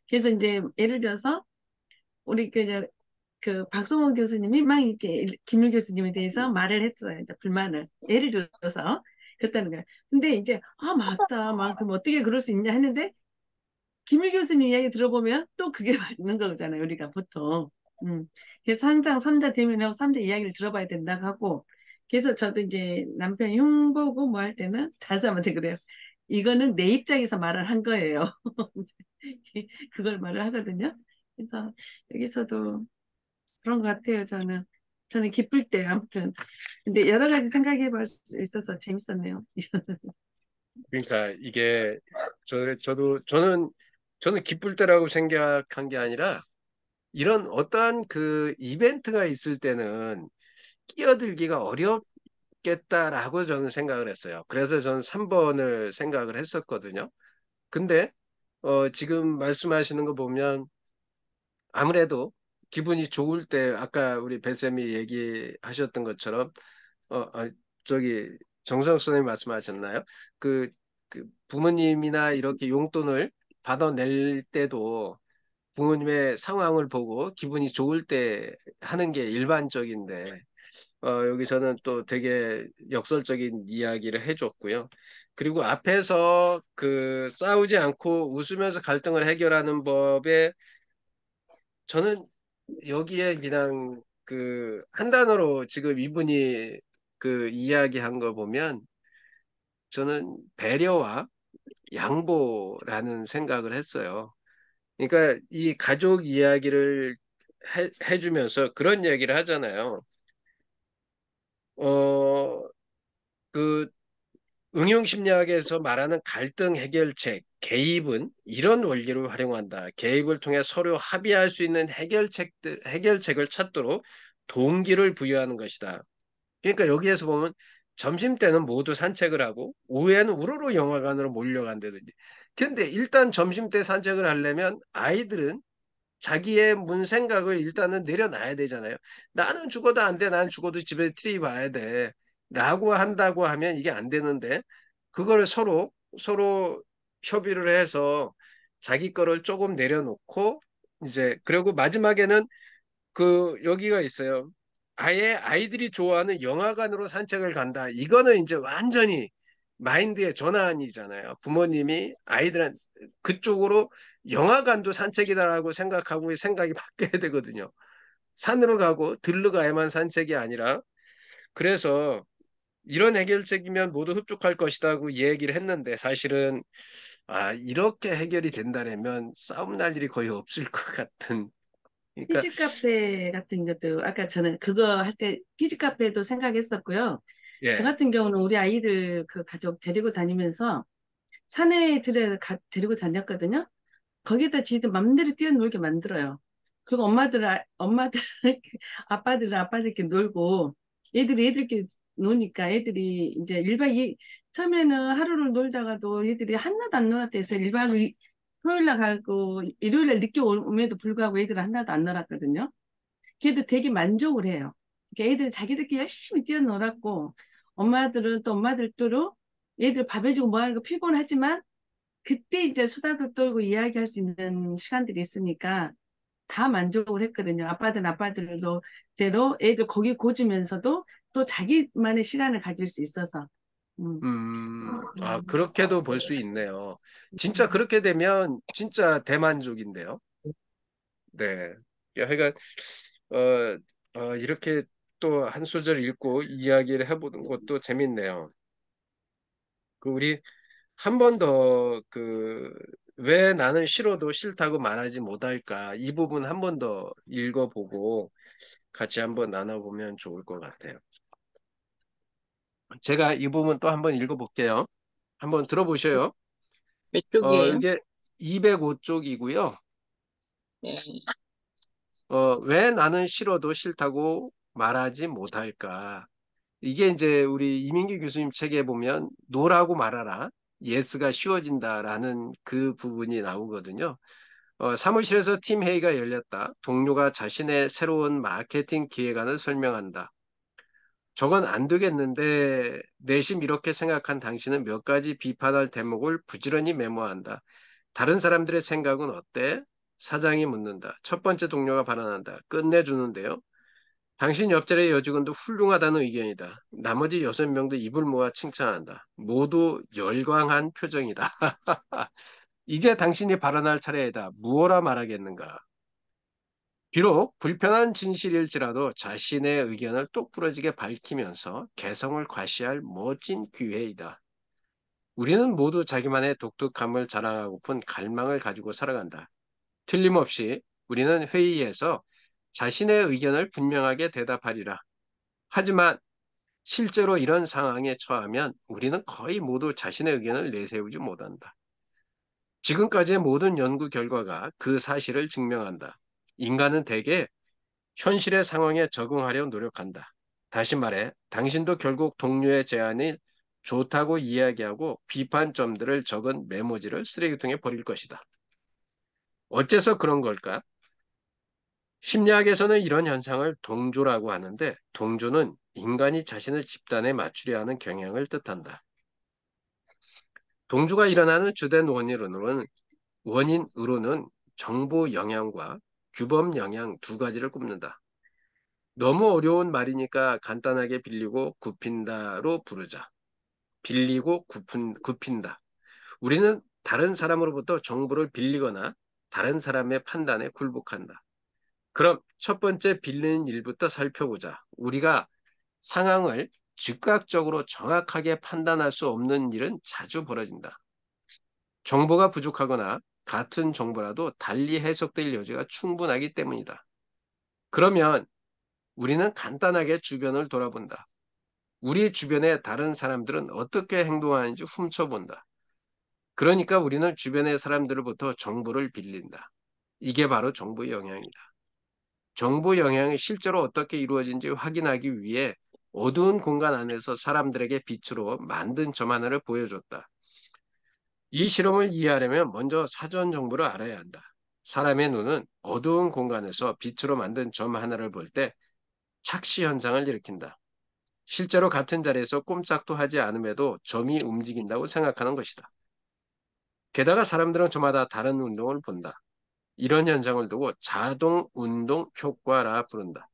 S5: 그래서 이제 예를 들어서, 우리 그 박성원 교수님이 막 이렇게 김일 교수님에 대해서 말을 했어요. 이제 불만을. 예를 들어서. 그랬다는 거예요. 근데 이제, 아, 맞다. 막, 그럼 어떻게 그럴 수 있냐 했는데, 김일 교수님 이야기 들어보면 또 그게 맞는 거잖아요. 우리가 보통. 그래서 항상 삼자 대면하고 삼자 이야기를 들어봐야 된다고 하고, 그래서 저도 이제 남편 흉 보고 뭐 할 때는 자수한테 그래요. 이거는 내 입장에서 말을 한 거예요. 그걸 말을 하거든요. 그래서 여기서도 그런 것 같아요. 저는 기쁠 때 아무튼. 근데 여러 가지 생각해 볼 수 있어서 재밌었네요.
S1: 그러니까 이게 저는 기쁠 때라고 생각한 게 아니라 이런 어떠한 그 이벤트가 있을 때는 끼어들기가 어렵겠다라고 저는 생각을 했어요. 그래서 저는 3번을 생각을 했었거든요. 근데 지금 말씀하시는 거 보면 아무래도 기분이 좋을 때 아까 우리 배쌤이 얘기하셨던 것처럼 저기 정성 선생님 말씀하셨나요? 그, 그 부모님이나 이렇게 용돈을 받아낼 때도 부모님의 상황을 보고 기분이 좋을 때 하는 게 일반적인데 여기서는 또 되게 역설적인 이야기를 해줬고요. 그리고 앞에서 그 싸우지 않고 웃으면서 갈등을 해결하는 법에 저는 여기에 그냥 그 한 단어로 지금 이분이 그 이야기한 거 보면 저는 배려와 양보라는 생각을 했어요. 그러니까 이 가족 이야기를 해주면서 그런 얘기를 하잖아요. 어, 그 응용심리학에서 말하는 갈등 해결책, 개입은 이런 원리를 활용한다. 개입을 통해 서로 합의할 수 있는 해결책을 찾도록 동기를 부여하는 것이다. 그러니까 여기에서 보면 점심 때는 모두 산책을 하고 오후에는 우르르 영화관으로 몰려간다든지. 근데 일단 점심 때 산책을 하려면 아이들은 자기의 문 생각을 일단은 내려놔야 되잖아요. 나는 죽어도 안 돼. 나는 죽어도 집에 TV 봐야 돼. 라고 한다고 하면 이게 안 되는데 그거를 서로 협의를 해서 자기 거를 조금 내려놓고 이제 그리고 마지막에는 그 여기가 있어요. 아예 아이들이 좋아하는 영화관으로 산책을 간다. 이거는 이제 완전히 마인드의 전환이잖아요. 부모님이 아이들한 그쪽으로 영화관도 산책이다라고 생각하고 생각이 바뀌어야 되거든요. 산으로 가고 들로 가야만 산책이 아니라 그래서 이런 해결책이면 모두 흡족할 것이다고 얘기를 했는데 사실은 이렇게 해결이 된다면 싸움 날 일이 거의 없을 것 같은 그러니까
S5: 키즈 카페 같은 것도 아까 저는 그거 할 때 키즈 카페도 생각했었고요. 저
S1: 예.
S5: 같은 경우는 우리 아이들 그 가족 데리고 다니면서 산에 데리고 다녔거든요. 거기다 지들 맘대로 뛰어놀게 만들어요. 그리고 엄마들, 아빠들끼리 놀고, 애들끼리 노니까 애들이 이제 처음에는 하루를 놀다가도 애들이 하나도 안 놀았다 해서 토요일 날 가고 일요일 날 늦게 오면에도 불구하고 애들 하나도 안 놀았거든요. 걔도 되게 만족을 해요. 그러니까 애들 자기들끼리 열심히 뛰어놀았고, 엄마들은 또 엄마들대로 애들 밥 해주고 뭐 하는 거 피곤하지만, 그때 이제 수다도 떨고 이야기할 수 있는 시간들이 있으니까 다 만족을 했거든요. 아빠들은 아빠들도 대로 애들 고기 고주면서도 또 자기만의 시간을 가질 수 있어서. 음,
S1: 그렇게도 볼 수 있네요. 진짜 그렇게 되면 진짜 대만족인데요. 네. 하여간, 어, 이렇게 또 한 소절 읽고 이야기를 해보는 것도 재밌네요. 우리 한 번 더 왜 나는 싫어도 싫다고 말하지 못할까? 이 부분 한 번 더 읽어보고 같이 한번 나눠보면 좋을 것 같아요. 제가 이 부분 또 한번 읽어볼게요. 한번 들어보셔요.
S2: 몇 쪽이에요?
S1: 이게 205쪽이고요.
S2: 네.
S1: 왜 나는 싫어도 싫다고 말하지 못할까? 이게 이제 우리 이민기 교수님 책에 보면 노라고 말하라. 예스가 쉬워진다라는 그 부분이 나오거든요. 사무실에서 팀 회의가 열렸다. 동료가 자신의 새로운 마케팅 기획안을 설명한다. 저건 안 되겠는데 내심 이렇게 생각한 당신은 몇 가지 비판할 대목을 부지런히 메모한다. 다른 사람들의 생각은 어때? 사장이 묻는다. 첫 번째 동료가 발언한다. 끝내주는데요. 당신 옆자리의 여직원도 훌륭하다는 의견이다. 나머지 6명도 입을 모아 칭찬한다. 모두 열광한 표정이다. 이제 당신이 발언할 차례이다. 무엇라 말하겠는가? 비록 불편한 진실일지라도 자신의 의견을 똑부러지게 밝히면서 개성을 과시할 멋진 기회이다. 우리는 모두 자기만의 독특함을 자랑하고픈 갈망을 가지고 살아간다. 틀림없이 우리는 회의에서 자신의 의견을 분명하게 대답하리라. 하지만 실제로 이런 상황에 처하면 우리는 거의 모두 자신의 의견을 내세우지 못한다. 지금까지의 모든 연구 결과가 그 사실을 증명한다. 인간은 대개 현실의 상황에 적응하려 노력한다. 다시 말해, 당신도 결국 동료의 제안이 좋다고 이야기하고 비판점들을 적은 메모지를 쓰레기통에 버릴 것이다. 어째서 그런 걸까? 심리학에서는 이런 현상을 동조라고 하는데, 동조는 인간이 자신을 집단에 맞추려 하는 경향을 뜻한다. 동조가 일어나는 주된 원인으로는 정보 영향과 규범 영향 두 가지를 꼽는다. 너무 어려운 말이니까 간단하게 빌리고 굽힌다로 부르자. 빌리고 굽힌다. 우리는 다른 사람으로부터 정보를 빌리거나 다른 사람의 판단에 굴복한다. 그럼 첫 번째 빌리는 일부터 살펴보자. 우리가 상황을 즉각적으로 정확하게 판단할 수 없는 일은 자주 벌어진다. 정보가 부족하거나 같은 정보라도 달리 해석될 여지가 충분하기 때문이다. 그러면 우리는 간단하게 주변을 돌아본다. 우리 주변의 다른 사람들은 어떻게 행동하는지 훔쳐본다. 그러니까 우리는 주변의 사람들로부터 정보를 빌린다. 이게 바로 정보 영향이다. 정보 영향이 실제로 어떻게 이루어진지 확인하기 위해 어두운 공간 안에서 사람들에게 빛으로 만든 점 하나를 보여줬다. 이 실험을 이해하려면 먼저 사전 정보를 알아야 한다. 사람의 눈은 어두운 공간에서 빛으로 만든 점 하나를 볼 때 착시 현상을 일으킨다. 실제로 같은 자리에서 꼼짝도 하지 않음에도 점이 움직인다고 생각하는 것이다. 게다가 사람들은 저마다 다른 운동을 본다. 이런 현상을 두고 자동 운동 효과라 부른다.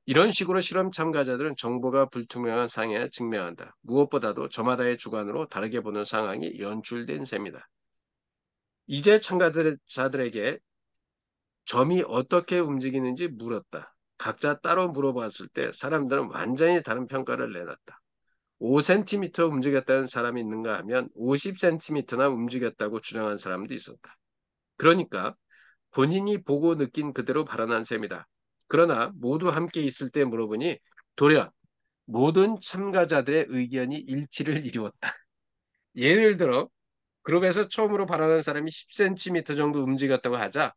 S1: 이런 식으로 실험 참가자들은 정보가 불투명한 상황에 직면한다. 무엇보다도 저마다의 주관으로 다르게 보는 상황이 연출된 셈이다. 이제 참가자들에게 점이 어떻게 움직이는지 물었다. 각자 따로 물어봤을 때 사람들은 완전히 다른 평가를 내놨다. 5cm 움직였다는 사람이 있는가 하면 50cm나 움직였다고 주장한 사람도 있었다. 그러니까 본인이 보고 느낀 그대로 발언한 셈이다. 그러나 모두 함께 있을 때 물어보니 돌연 모든 참가자들의 의견이 일치를 이루었다. 예를 들어 그룹에서 처음으로 발언한 사람이 10cm 정도 움직였다고 하자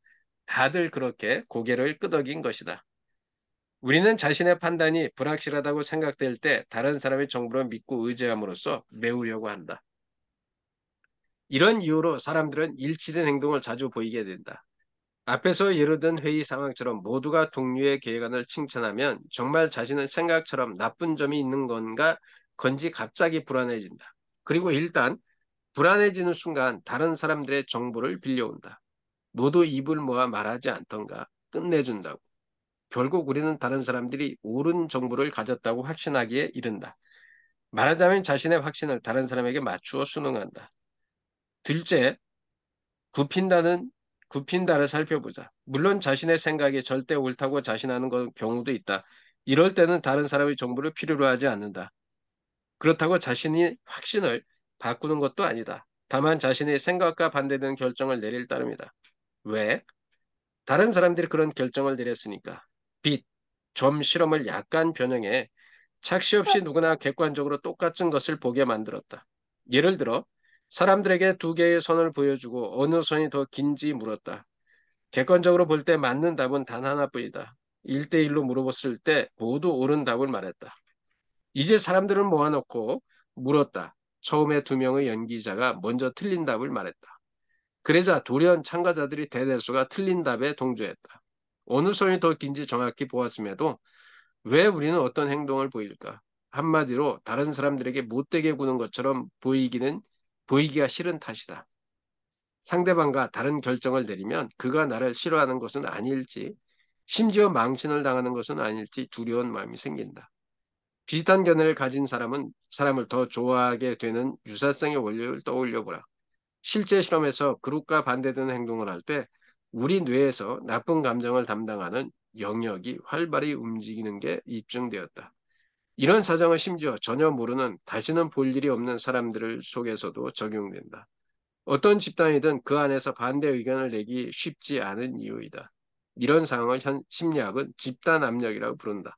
S1: 다들 그렇게 고개를 끄덕인 것이다. 우리는 자신의 판단이 불확실하다고 생각될 때 다른 사람의 정보를 믿고 의지함으로써 메우려고 한다. 이런 이유로 사람들은 일치된 행동을 자주 보이게 된다. 앞에서 예로 든 회의 상황처럼 모두가 동료의 계획안을 칭찬하면 정말 자신의 생각처럼 나쁜 점이 있는 건가 건지 갑자기 불안해진다. 그리고 일단 불안해지는 순간 다른 사람들의 정보를 빌려온다. 모두 입을 모아 말하지 않던가 끝내준다고. 결국 우리는 다른 사람들이 옳은 정보를 가졌다고 확신하기에 이른다. 말하자면 자신의 확신을 다른 사람에게 맞추어 수능한다. 둘째, 굽힌다는 굽힌다를 살펴보자. 물론 자신의 생각이 절대 옳다고 자신하는 경우도 있다. 이럴 때는 다른 사람의 정보를 필요로 하지 않는다. 그렇다고 자신이 확신을 바꾸는 것도 아니다. 다만 자신의 생각과 반대되는 결정을 내릴 따름이다. 왜? 다른 사람들이 그런 결정을 내렸으니까. 빛, 점 실험을 약간 변형해 착시 없이 누구나 객관적으로 똑같은 것을 보게 만들었다. 예를 들어 사람들에게 두 개의 선을 보여주고 어느 선이 더 긴지 물었다. 객관적으로 볼 때 맞는 답은 단 하나뿐이다. 1대1로 물어봤을 때 모두 옳은 답을 말했다. 이제 사람들을 모아놓고 물었다. 처음에 두 명의 연기자가 먼저 틀린 답을 말했다. 그러자 돌연 참가자들이 대다수가 틀린 답에 동조했다. 어느 선이 더 긴지 정확히 보았음에도 왜 우리는 어떤 행동을 보일까? 한마디로 다른 사람들에게 못되게 구는 것처럼 보이기가 싫은 탓이다. 상대방과 다른 결정을 내리면 그가 나를 싫어하는 것은 아닐지, 심지어 망신을 당하는 것은 아닐지 두려운 마음이 생긴다. 비슷한 견해를 가진 사람을 더 좋아하게 되는 유사성의 원리를 떠올려 보라. 실제 실험에서 그룹과 반대되는 행동을 할 때 우리 뇌에서 나쁜 감정을 담당하는 영역이 활발히 움직이는 게 입증되었다. 이런 사정은 심지어 전혀 모르는 다시는 볼 일이 없는 사람들 속에서도 적용된다. 어떤 집단이든 그 안에서 반대 의견을 내기 쉽지 않은 이유이다. 이런 상황을 심리학은 집단 압력이라고 부른다.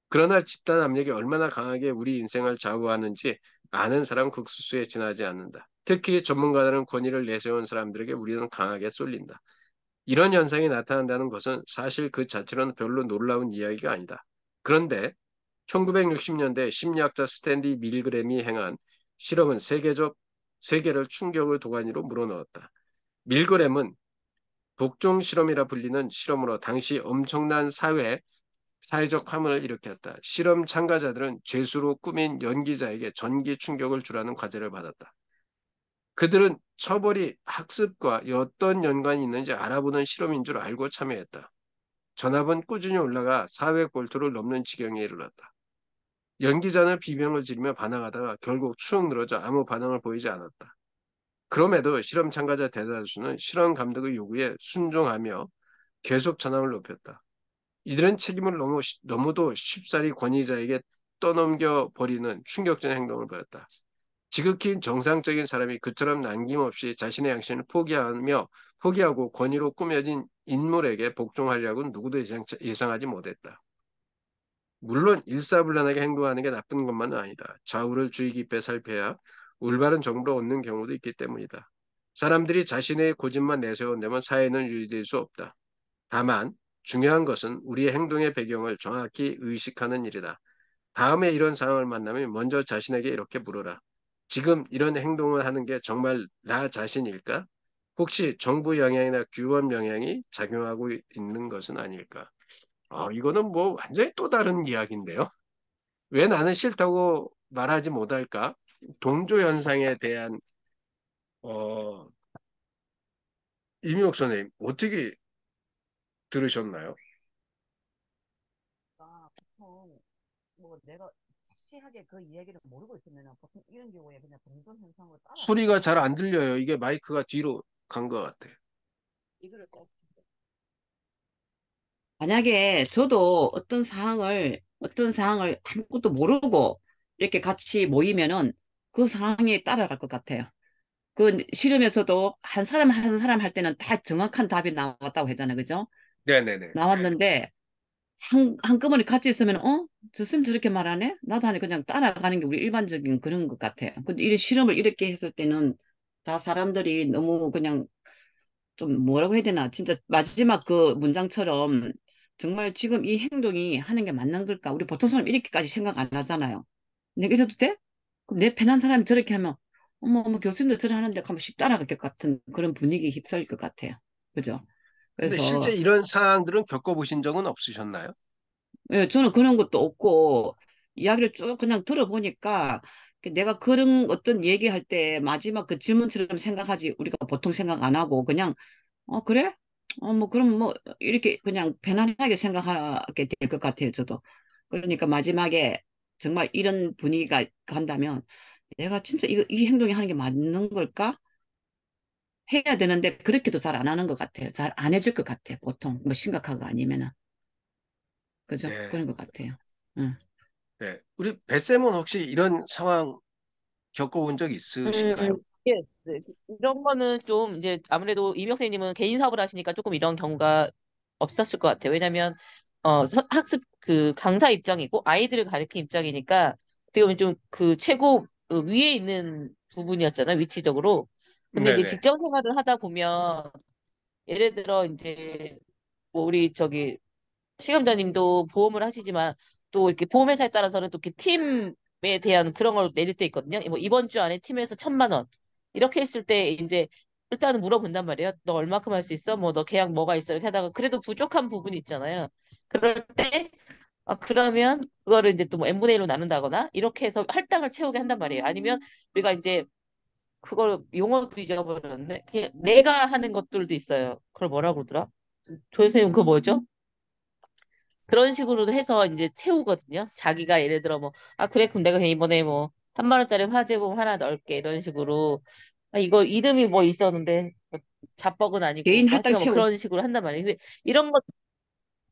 S1: 그러나 집단 압력이 얼마나 강하게 우리 인생을 좌우하는지 아는 사람 극소수에 지나지 않는다. 특히 전문가들은 권위를 내세운 사람들에게 우리는 강하게 쏠린다. 이런 현상이 나타난다는 것은 사실 그 자체로는 별로 놀라운 이야기가 아니다. 그런데 1960년대 심리학자 스탠리 밀그램이 행한 실험은 세계를 충격의 도가니로 물어넣었다. 밀그램은 복종 실험이라 불리는 실험으로 당시 엄청난 사회적 화문을 일으켰다. 실험 참가자들은 죄수로 꾸민 연기자에게 전기 충격을 주라는 과제를 받았다. 그들은 처벌이 학습과 어떤 연관이 있는지 알아보는 실험인 줄 알고 참여했다. 전압은 꾸준히 올라가 사회 골토를 넘는 지경에 이르렀다. 연기자는 비명을 지르며 반항하다가 결국 축 늘어져 아무 반응을 보이지 않았다. 그럼에도 실험 참가자 대다수는 실험 감독의 요구에 순종하며 계속 전압을 높였다. 이들은 책임을 너무도 쉽사리 권위자에게 떠넘겨 버리는 충격적인 행동을 보였다. 지극히 정상적인 사람이 그처럼 남김없이 자신의 양심을 포기하고 권위로 꾸며진 인물에게 복종하려고는 누구도 예상하지 못했다. 물론 일사불란하게 행동하는 게 나쁜 것만은 아니다. 좌우를 주의 깊게 살펴야 올바른 정보를 얻는 경우도 있기 때문이다. 사람들이 자신의 고집만 내세운다면 사회는 유지될 수 없다. 다만 중요한 것은 우리의 행동의 배경을 정확히 의식하는 일이다. 다음에 이런 상황을 만나면 먼저 자신에게 이렇게 물어라. 지금 이런 행동을 하는 게 정말 나 자신일까? 혹시 정부 영향이나 규범 영향이 작용하고 있는 것은 아닐까? 이거는 뭐 완전히 또 다른 이야기인데요. 왜 나는 싫다고 말하지 못할까? 동조 현상에 대한 어, 이미옥 선생님 어떻게 들으셨나요?
S4: 아, 보통 뭐 내가 확실하게 그 이야기를 모르고 있으면 보통 이런 경우에 그냥 동전 현상으로
S1: 소리가
S4: 따라가거든요.
S1: 잘 안 들려요. 이게 마이크가 뒤로 간 것 같아요.
S4: 이거를 만약에 저도 어떤 상황을 아무것도 모르고 이렇게 같이 모이면은 그 상황에 따라갈 것 같아요. 그 실험에서도 한 사람 할 때는 다 정확한 답이 나왔다고 했잖아요. 그죠?
S1: 네네네.
S4: 나왔는데 한꺼번에 같이 있으면 저 쌤 저렇게 말하네? 나도 하니 그냥 따라가는 게 우리 일반적인 그런 것 같아요. 근데 이 실험을 이렇게 했을 때는 다 사람들이 너무 그냥 좀 뭐라고 해야 되나 진짜 마지막 그 문장처럼 정말 지금 이 행동이 하는 게 맞는 걸까? 우리 보통 사람 이렇게까지 생각 안 하잖아요. 내가 이래도 돼? 그럼 내 편한 사람이 저렇게 하면 어머, 교수님도 저래 하는데 하면 씩 따라갈 것 같은 그런 분위기에 휩싸일 것 같아요. 그죠?
S1: 근데 실제
S4: 그래서,
S1: 이런 상황들은 겪어보신 적은 없으셨나요?
S4: 예, 저는 그런 것도 없고, 이야기를 쭉 그냥 들어보니까, 내가 그런 어떤 얘기할 때 마지막 그 질문처럼 생각하지, 우리가 보통 생각 안 하고, 그냥, 그래? 뭐, 그럼 뭐, 이렇게 그냥 편안하게 생각하게 될 것 같아요, 저도. 그러니까 마지막에 정말 이런 분위기가 간다면, 내가 진짜 이 행동이 하는 게 맞는 걸까? 해야 되는데, 그렇게도 잘 안 하는 것 같아요. 잘 안 해줄 것 같아요, 보통. 뭐, 심각하고 아니면은. 그죠?
S1: 네.
S4: 그런 것 같아요. 응.
S1: 네. 우리 뱃쌤은 혹시 이런 상황 겪어본 적 있으실까요?
S3: 예, 네. 이런 거는 좀 이제 아무래도 이명 선생님은 개인 사업을 하시니까 조금 이런 경우가 없었을 것 같아요. 왜냐하면 학습 그 강사 입장이고 아이들을 가르치는 입장이니까 어떻게 보면 좀 그 최고 위에 있는 부분이었잖아요, 위치적으로. 근데 이제
S1: 네네.
S3: 직장 생활을 하다 보면 예를 들어 이제 뭐 우리 저기 시감자님도 보험을 하시지만 또 이렇게 보험회사에 따라서는 또 이렇게 팀에 대한 그런 걸 내릴 때 있거든요. 뭐 이번 주 안에 팀에서 1,000만 원 이렇게 했을 때 이제 일단은 물어본단 말이에요. 너 얼마큼 할 수 있어? 뭐 너 계약 뭐가 있어? 이렇게 하다가 그래도 부족한 부분이 있잖아요. 그럴 때 그러면 그거를 이제 또 뭐 n분의 1로 나눈다거나 이렇게 해서 할당을 채우게 한단 말이에요. 아니면 우리가 이제 그걸 용어도 잊어버렸는데 그냥 내가 하는 것들도 있어요. 그걸 뭐라고 그러더라? 조선생님 그거 뭐죠? 그런 식으로 해서 이제 채우거든요. 자기가 예를 들어 뭐, 그래, 그럼 내가 그냥 이번에 뭐, 3만 원짜리 화재보험 하나 넣을게. 이런 식으로. 이거 이름이 뭐 있었는데, 뭐 자뻑은 아니고,
S4: 개인
S3: 뭐
S4: 할당
S3: 하여튼 뭐
S4: 채워.
S3: 그런 식으로 한단 말이에요. 근데 이런 것,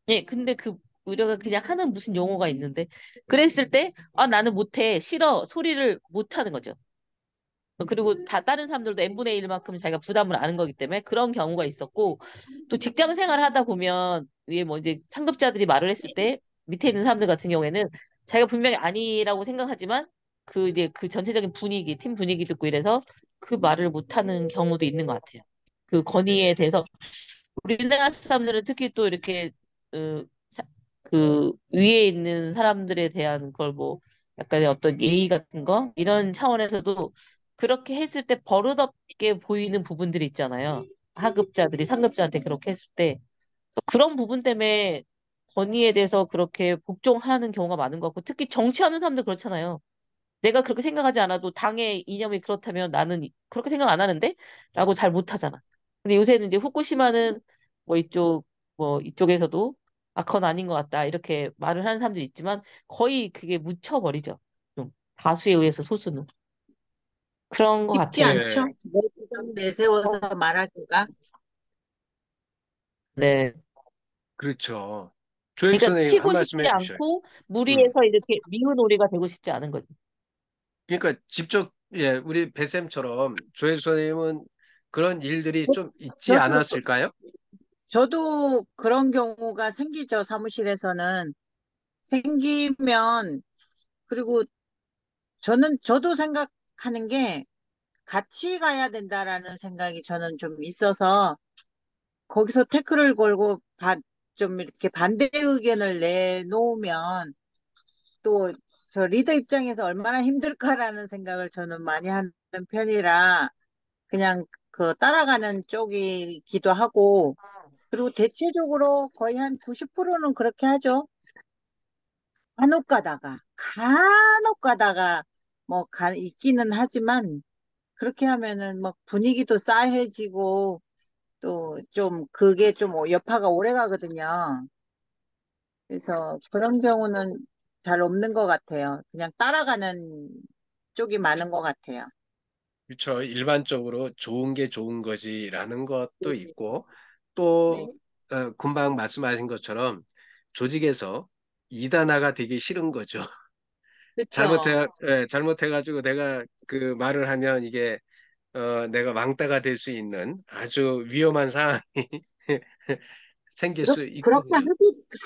S3: 예, 근데 그, 우리가 그냥 하는 무슨 용어가 있는데, 그랬을 때, 나는 못해. 싫어. 소리를 못 하는 거죠. 그리고 다 다른 사람들도 n분의 1만큼 자기가 부담을 안는 거기 때문에 그런 경우가 있었고 또 직장 생활을 하다 보면 위에 뭐 이제 상급자들이 말을 했을 때 밑에 있는 사람들 같은 경우에는 자기가 분명히 아니라고 생각하지만 그 이제 그 전체적인 분위기, 팀 분위기 듣고 이래서 그 말을 못 하는 경우도 있는 것 같아요. 그 건의에 대해서 우리나라 사람들은 특히 또 이렇게 어, 그 위에 있는 사람들에 대한 걸 뭐 약간의 어떤 예의 같은 거 이런 차원에서도 그렇게 했을 때 버릇없게 보이는 부분들이 있잖아요. 하급자들이 상급자한테 그렇게 했을 때 그래서 그런 부분 때문에 건의에 대해서 그렇게 복종하는 경우가 많은 것 같고 특히 정치하는 사람들 그렇잖아요. 내가 그렇게 생각하지 않아도 당의 이념이 그렇다면 나는 그렇게 생각 안 하는데? 라고 잘 못하잖아. 근데 요새는 이제 후쿠시마는 뭐 이쪽에서도 그건 아닌 것 같다. 이렇게 말을 하는 사람들이 있지만 거의 그게 묻혀버리죠. 좀 다수에 의해서 소수는. 그런 것
S2: 쉽지
S3: 같아요.
S1: 네.
S2: 않죠? 내 주장 내세워서 말하기가.
S3: 네.
S1: 그렇죠. 조혜
S3: 그러니까
S1: 선생님 한
S3: 튀고
S1: 말씀
S3: 싶지
S1: 해주셔요.
S3: 않고
S1: 음.
S3: 무리해서 이렇게 미운 오리가 되고 싶지 않은 거지.
S1: 그러니까 직접, 예, 우리 배쌤처럼 조혜 선생님은 그런 일들이 좀 있지
S2: 저도,
S1: 않았을까요?
S2: 저도 그런 경우가 생기죠, 사무실에서는. 생기면, 그리고 저도 생각하는 게 같이 가야 된다라는 생각이 저는 좀 있어서 거기서 태클을 걸고 좀 이렇게 반대 의견을 내놓으면 또 저 리더 입장에서 얼마나 힘들까라는 생각을 저는 많이 하는 편이라 그냥 그 따라가는 쪽이기도 하고 그리고 대체적으로 거의 한 90%는 그렇게 하죠. 간혹 가다가 뭐 있기는 하지만 그렇게 하면은 막 분위기도 싸해지고 또 좀 그게 좀 여파가 오래 가거든요. 그래서 그런 경우는 잘 없는 것 같아요. 그냥 따라가는 쪽이 많은 것 같아요.
S1: 그렇죠. 일반적으로 좋은 게 좋은 거지라는 것도
S2: 네.
S1: 있고
S2: 네.
S1: 또 금방 말씀하신 것처럼 조직에서 이단화가 되기 싫은 거죠.
S2: 그쵸.
S1: 잘못해가지고 내가 그 말을 하면 이게 내가 왕따가 될 수 있는 아주 위험한 상황이 생길 수
S2: 그렇게
S1: 있거든요.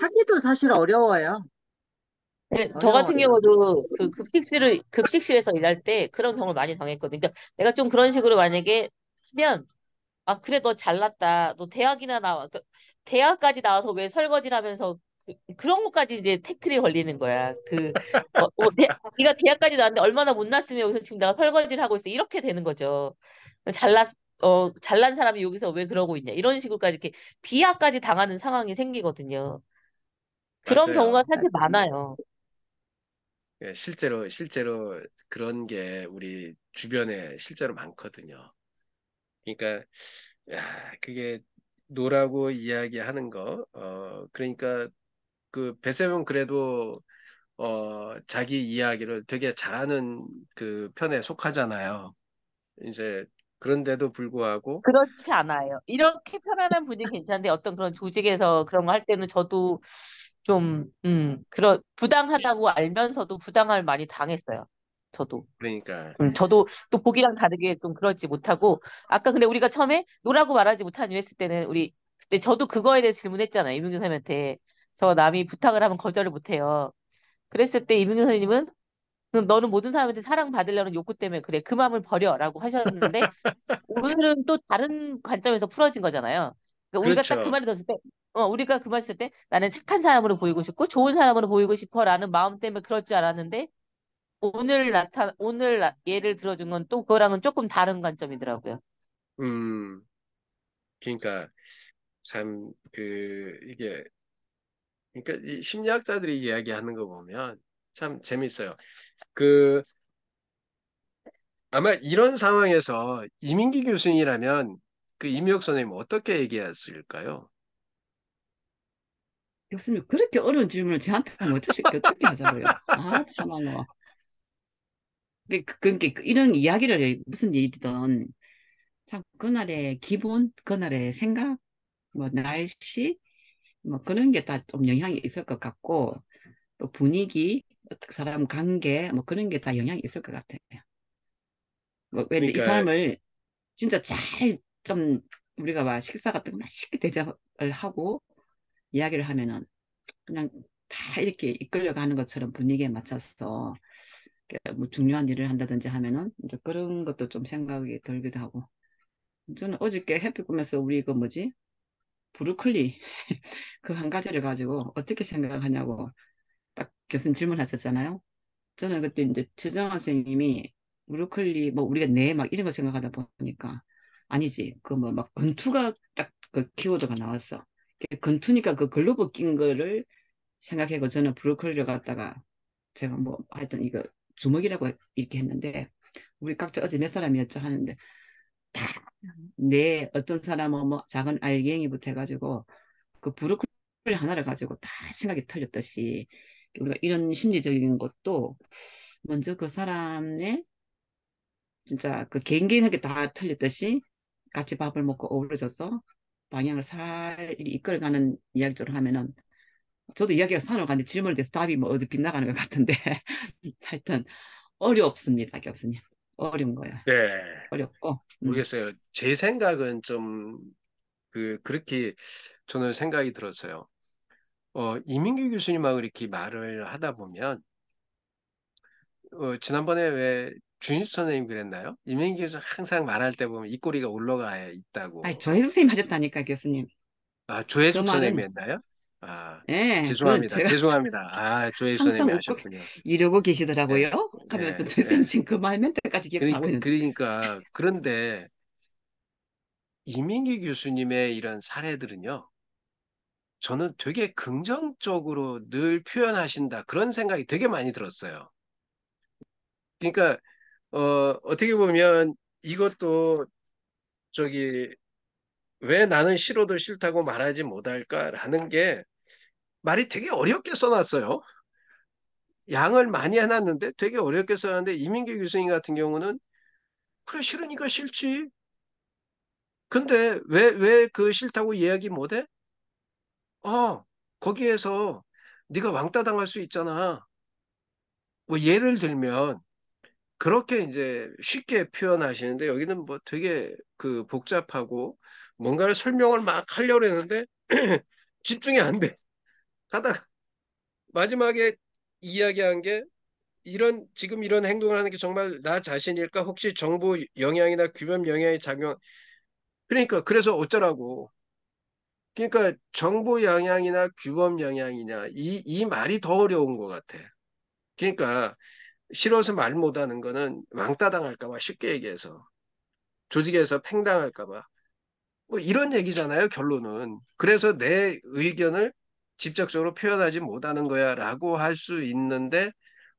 S2: 하기도 사실 어려워요.
S3: 네, 저 같은
S2: 어려워요.
S3: 경우도 그 급식실에서 일할 때 그런 경험을 많이 당했거든요. 그러니까 내가 좀 그런 식으로 만약에 하면 그래, 너 잘났다. 너 대학이나 나와. 대학까지 나와서 왜 설거지를 하면서 그런 것까지 이제 태클이 걸리는 거야. 네가 대학까지 나왔는데 얼마나 못났으면 여기서 지금 내가 설거지를 하고 있어. 이렇게 되는 거죠. 잘났, 잘난 사람이 여기서 왜 그러고 있냐. 이런 식으로까지 이렇게 비하까지 당하는 상황이 생기거든요. 그런 경우가
S1: 맞아요.
S3: 사실 많아요.
S1: 예, 실제로 그런 게 우리 주변에 실제로 많거든요. 그러니까 그게 노라고 이야기하는 거, 그러니까 그 배세은 그래도 자기 이야기를 되게 잘하는 그 편에 속하잖아요. 이제 그런데도 불구하고
S3: 그렇지 않아요. 이렇게 편안한 분위기 괜찮은데 어떤 그런 조직에서 그런 거 할 때는 저도 좀, 부당하다고 알면서도 부당을 많이 당했어요. 저도.
S1: 그러니까
S3: 저도 또 보기랑 다르게 좀 그러지 못하고, 아까 근데 우리가 처음에 노라고 말하지 못한 이유 했을 때는 그때 저도 그거에 대해 질문했잖아요. 이민규 선생님한테. 저 남이 부탁을 하면 거절을 못해요. 그랬을 때 이민규 선생님은 너는 모든 사람한테 사랑받으려는 욕구 때문에 그래. 그 마음을 버려라고 하셨는데, 오늘은 또 다른 관점에서 풀어진 거잖아요. 그러니까 우리가 딱 그
S1: 그렇죠.
S3: 말을 들었을 때, 우리가 그 말 했을 때 나는 착한 사람으로 보이고 싶고 좋은 사람으로 보이고 싶어라는 마음 때문에 그럴 줄 알았는데 예를 들어준 건 또 그거랑은 조금 다른 관점이더라고요.
S1: 음, 그러니까 참 그 이게 그러니까 이 심리학자들이 이야기하는 거 보면 참 재밌어요. 그 아마 이런 상황에서 이민기 교수님이라면 그 임의혁 선생님 어떻게 얘기했을까요?
S4: 교수님, 그렇게 어려운 질문을 저한테 하면 어떻게 하자고요? 아, 참말로. 그러니까 이런 이야기를 무슨 일이든 참 그날의 기분, 그날의 생각, 뭐 날씨, 뭐 그런 게 다 좀 영향이 있을 것 같고 또 분위기, 사람 관계, 뭐 그런 게 다 영향이 있을 것 같아요. 뭐 왠지 이
S1: 그러니까
S4: 사람을 진짜 잘 좀 우리가 막 식사 같은 거 맛있게 대접을 하고 이야기를 하면은 그냥 다 이렇게 이끌려가는 것처럼 분위기에 맞춰서 이렇게 뭐 중요한 일을 한다든지 하면은 이제 그런 것도 좀 생각이 들기도 하고 저는 어저께 햇빛 보면서 우리 그 뭐지 브루클리 그 한 가지를 가지고 어떻게 생각하냐고 딱 교수님 질문하셨잖아요. 저는 그때 이제 최정환 선생님이 브로콜리 뭐 우리가 네 막 이런 거 생각하다 보니까 아니지 그 뭐 막 건투가 딱 그 키워드가 나왔어. 건투니까 그 글로브 낀 거를 생각하고 저는 브로콜리를 갖다가 제가 뭐 하여튼 이거 주먹이라고 이렇게 했는데 우리 각자 어제 몇 사람이었죠 하는데 다 내 어떤 사람은 뭐 작은 알갱이부터 해가지고 그 브로콜리 하나를 가지고 다 생각이 틀렸듯이 우리가 이런 심리적인 것도 먼저 그 사람의 진짜 그 개인에게 다 틀렸듯이 같이 밥을 먹고 어우러져서 방향을 살이 이끌어가는 이야기를 하면은 저도 이야기가 산으로 가는데 질문에 대해서 답이 뭐 어디 빗나가는 것 같은데 하여튼 어렵습니다 교수님 어려운 거예요
S1: 네,
S4: 어렵고
S1: 모르겠어요. 제 생각은 좀 그렇게 저는 생각이 들었어요. 이민규 교수님하고 이렇게 말을 하다 보면 지난번에 왜 주인수 선생님 그랬나요? 이민규 교수 항상 말할 때 보면 입꼬리가 올라가
S4: 아니
S1: 있다고.
S4: 조혜 선생님 하셨다니까 교수님
S1: 아,
S4: 그
S1: 조혜숙 선생님이
S4: 말은
S1: 했나요? 아,
S4: 예 그건
S1: 죄송합니다.
S4: 제가
S1: 죄송합니다. 아, 조혜숙
S4: 항상
S1: 선생님이
S4: 웃고
S1: 하셨군요.
S4: 이러고
S1: 예,
S4: 계시더라고요 하면서
S1: 예,
S4: 조혜 선생님
S1: 예.
S4: 지금 그 말 멘트까지 기억도 하고 있는데
S1: 그런데 이민기 교수님의 이런 사례들은요, 저는 되게 긍정적으로 늘 표현하신다. 그런 생각이 되게 많이 들었어요. 그러니까, 어떻게 보면 이것도 저기, 왜 나는 싫어도 싫다고 말하지 못할까라는 게 말이 되게 어렵게 써놨어요. 양을 많이 해놨는데 되게 어렵게 써놨는데 이민기 교수님 같은 경우는 그래, 싫으니까 싫지. 근데 왜 그 싫다고 이야기 못해? 거기에서 네가 왕따 당할 수 있잖아. 뭐 예를 들면 그렇게 이제 쉽게 표현하시는데 여기는 뭐 되게 그 복잡하고 뭔가를 설명을 막 하려고 했는데 집중이 안 돼. 가다가 마지막에 이야기한 게 지금 이런 행동을 하는 게 정말 나 자신일까? 혹시 정부 영향이나 규범 영향이 작용, 그러니까 그래서 어쩌라고. 그러니까 정보 영향이나 규범 영향이냐 이 말이 더 어려운 것 같아. 그러니까 싫어서 말 못하는 거는 왕따 당할까 봐 쉽게 얘기해서 조직에서 팽당할까 봐 뭐 이런 얘기잖아요, 결론은. 그래서 내 의견을 직접적으로 표현하지 못하는 거야라고 할 수 있는데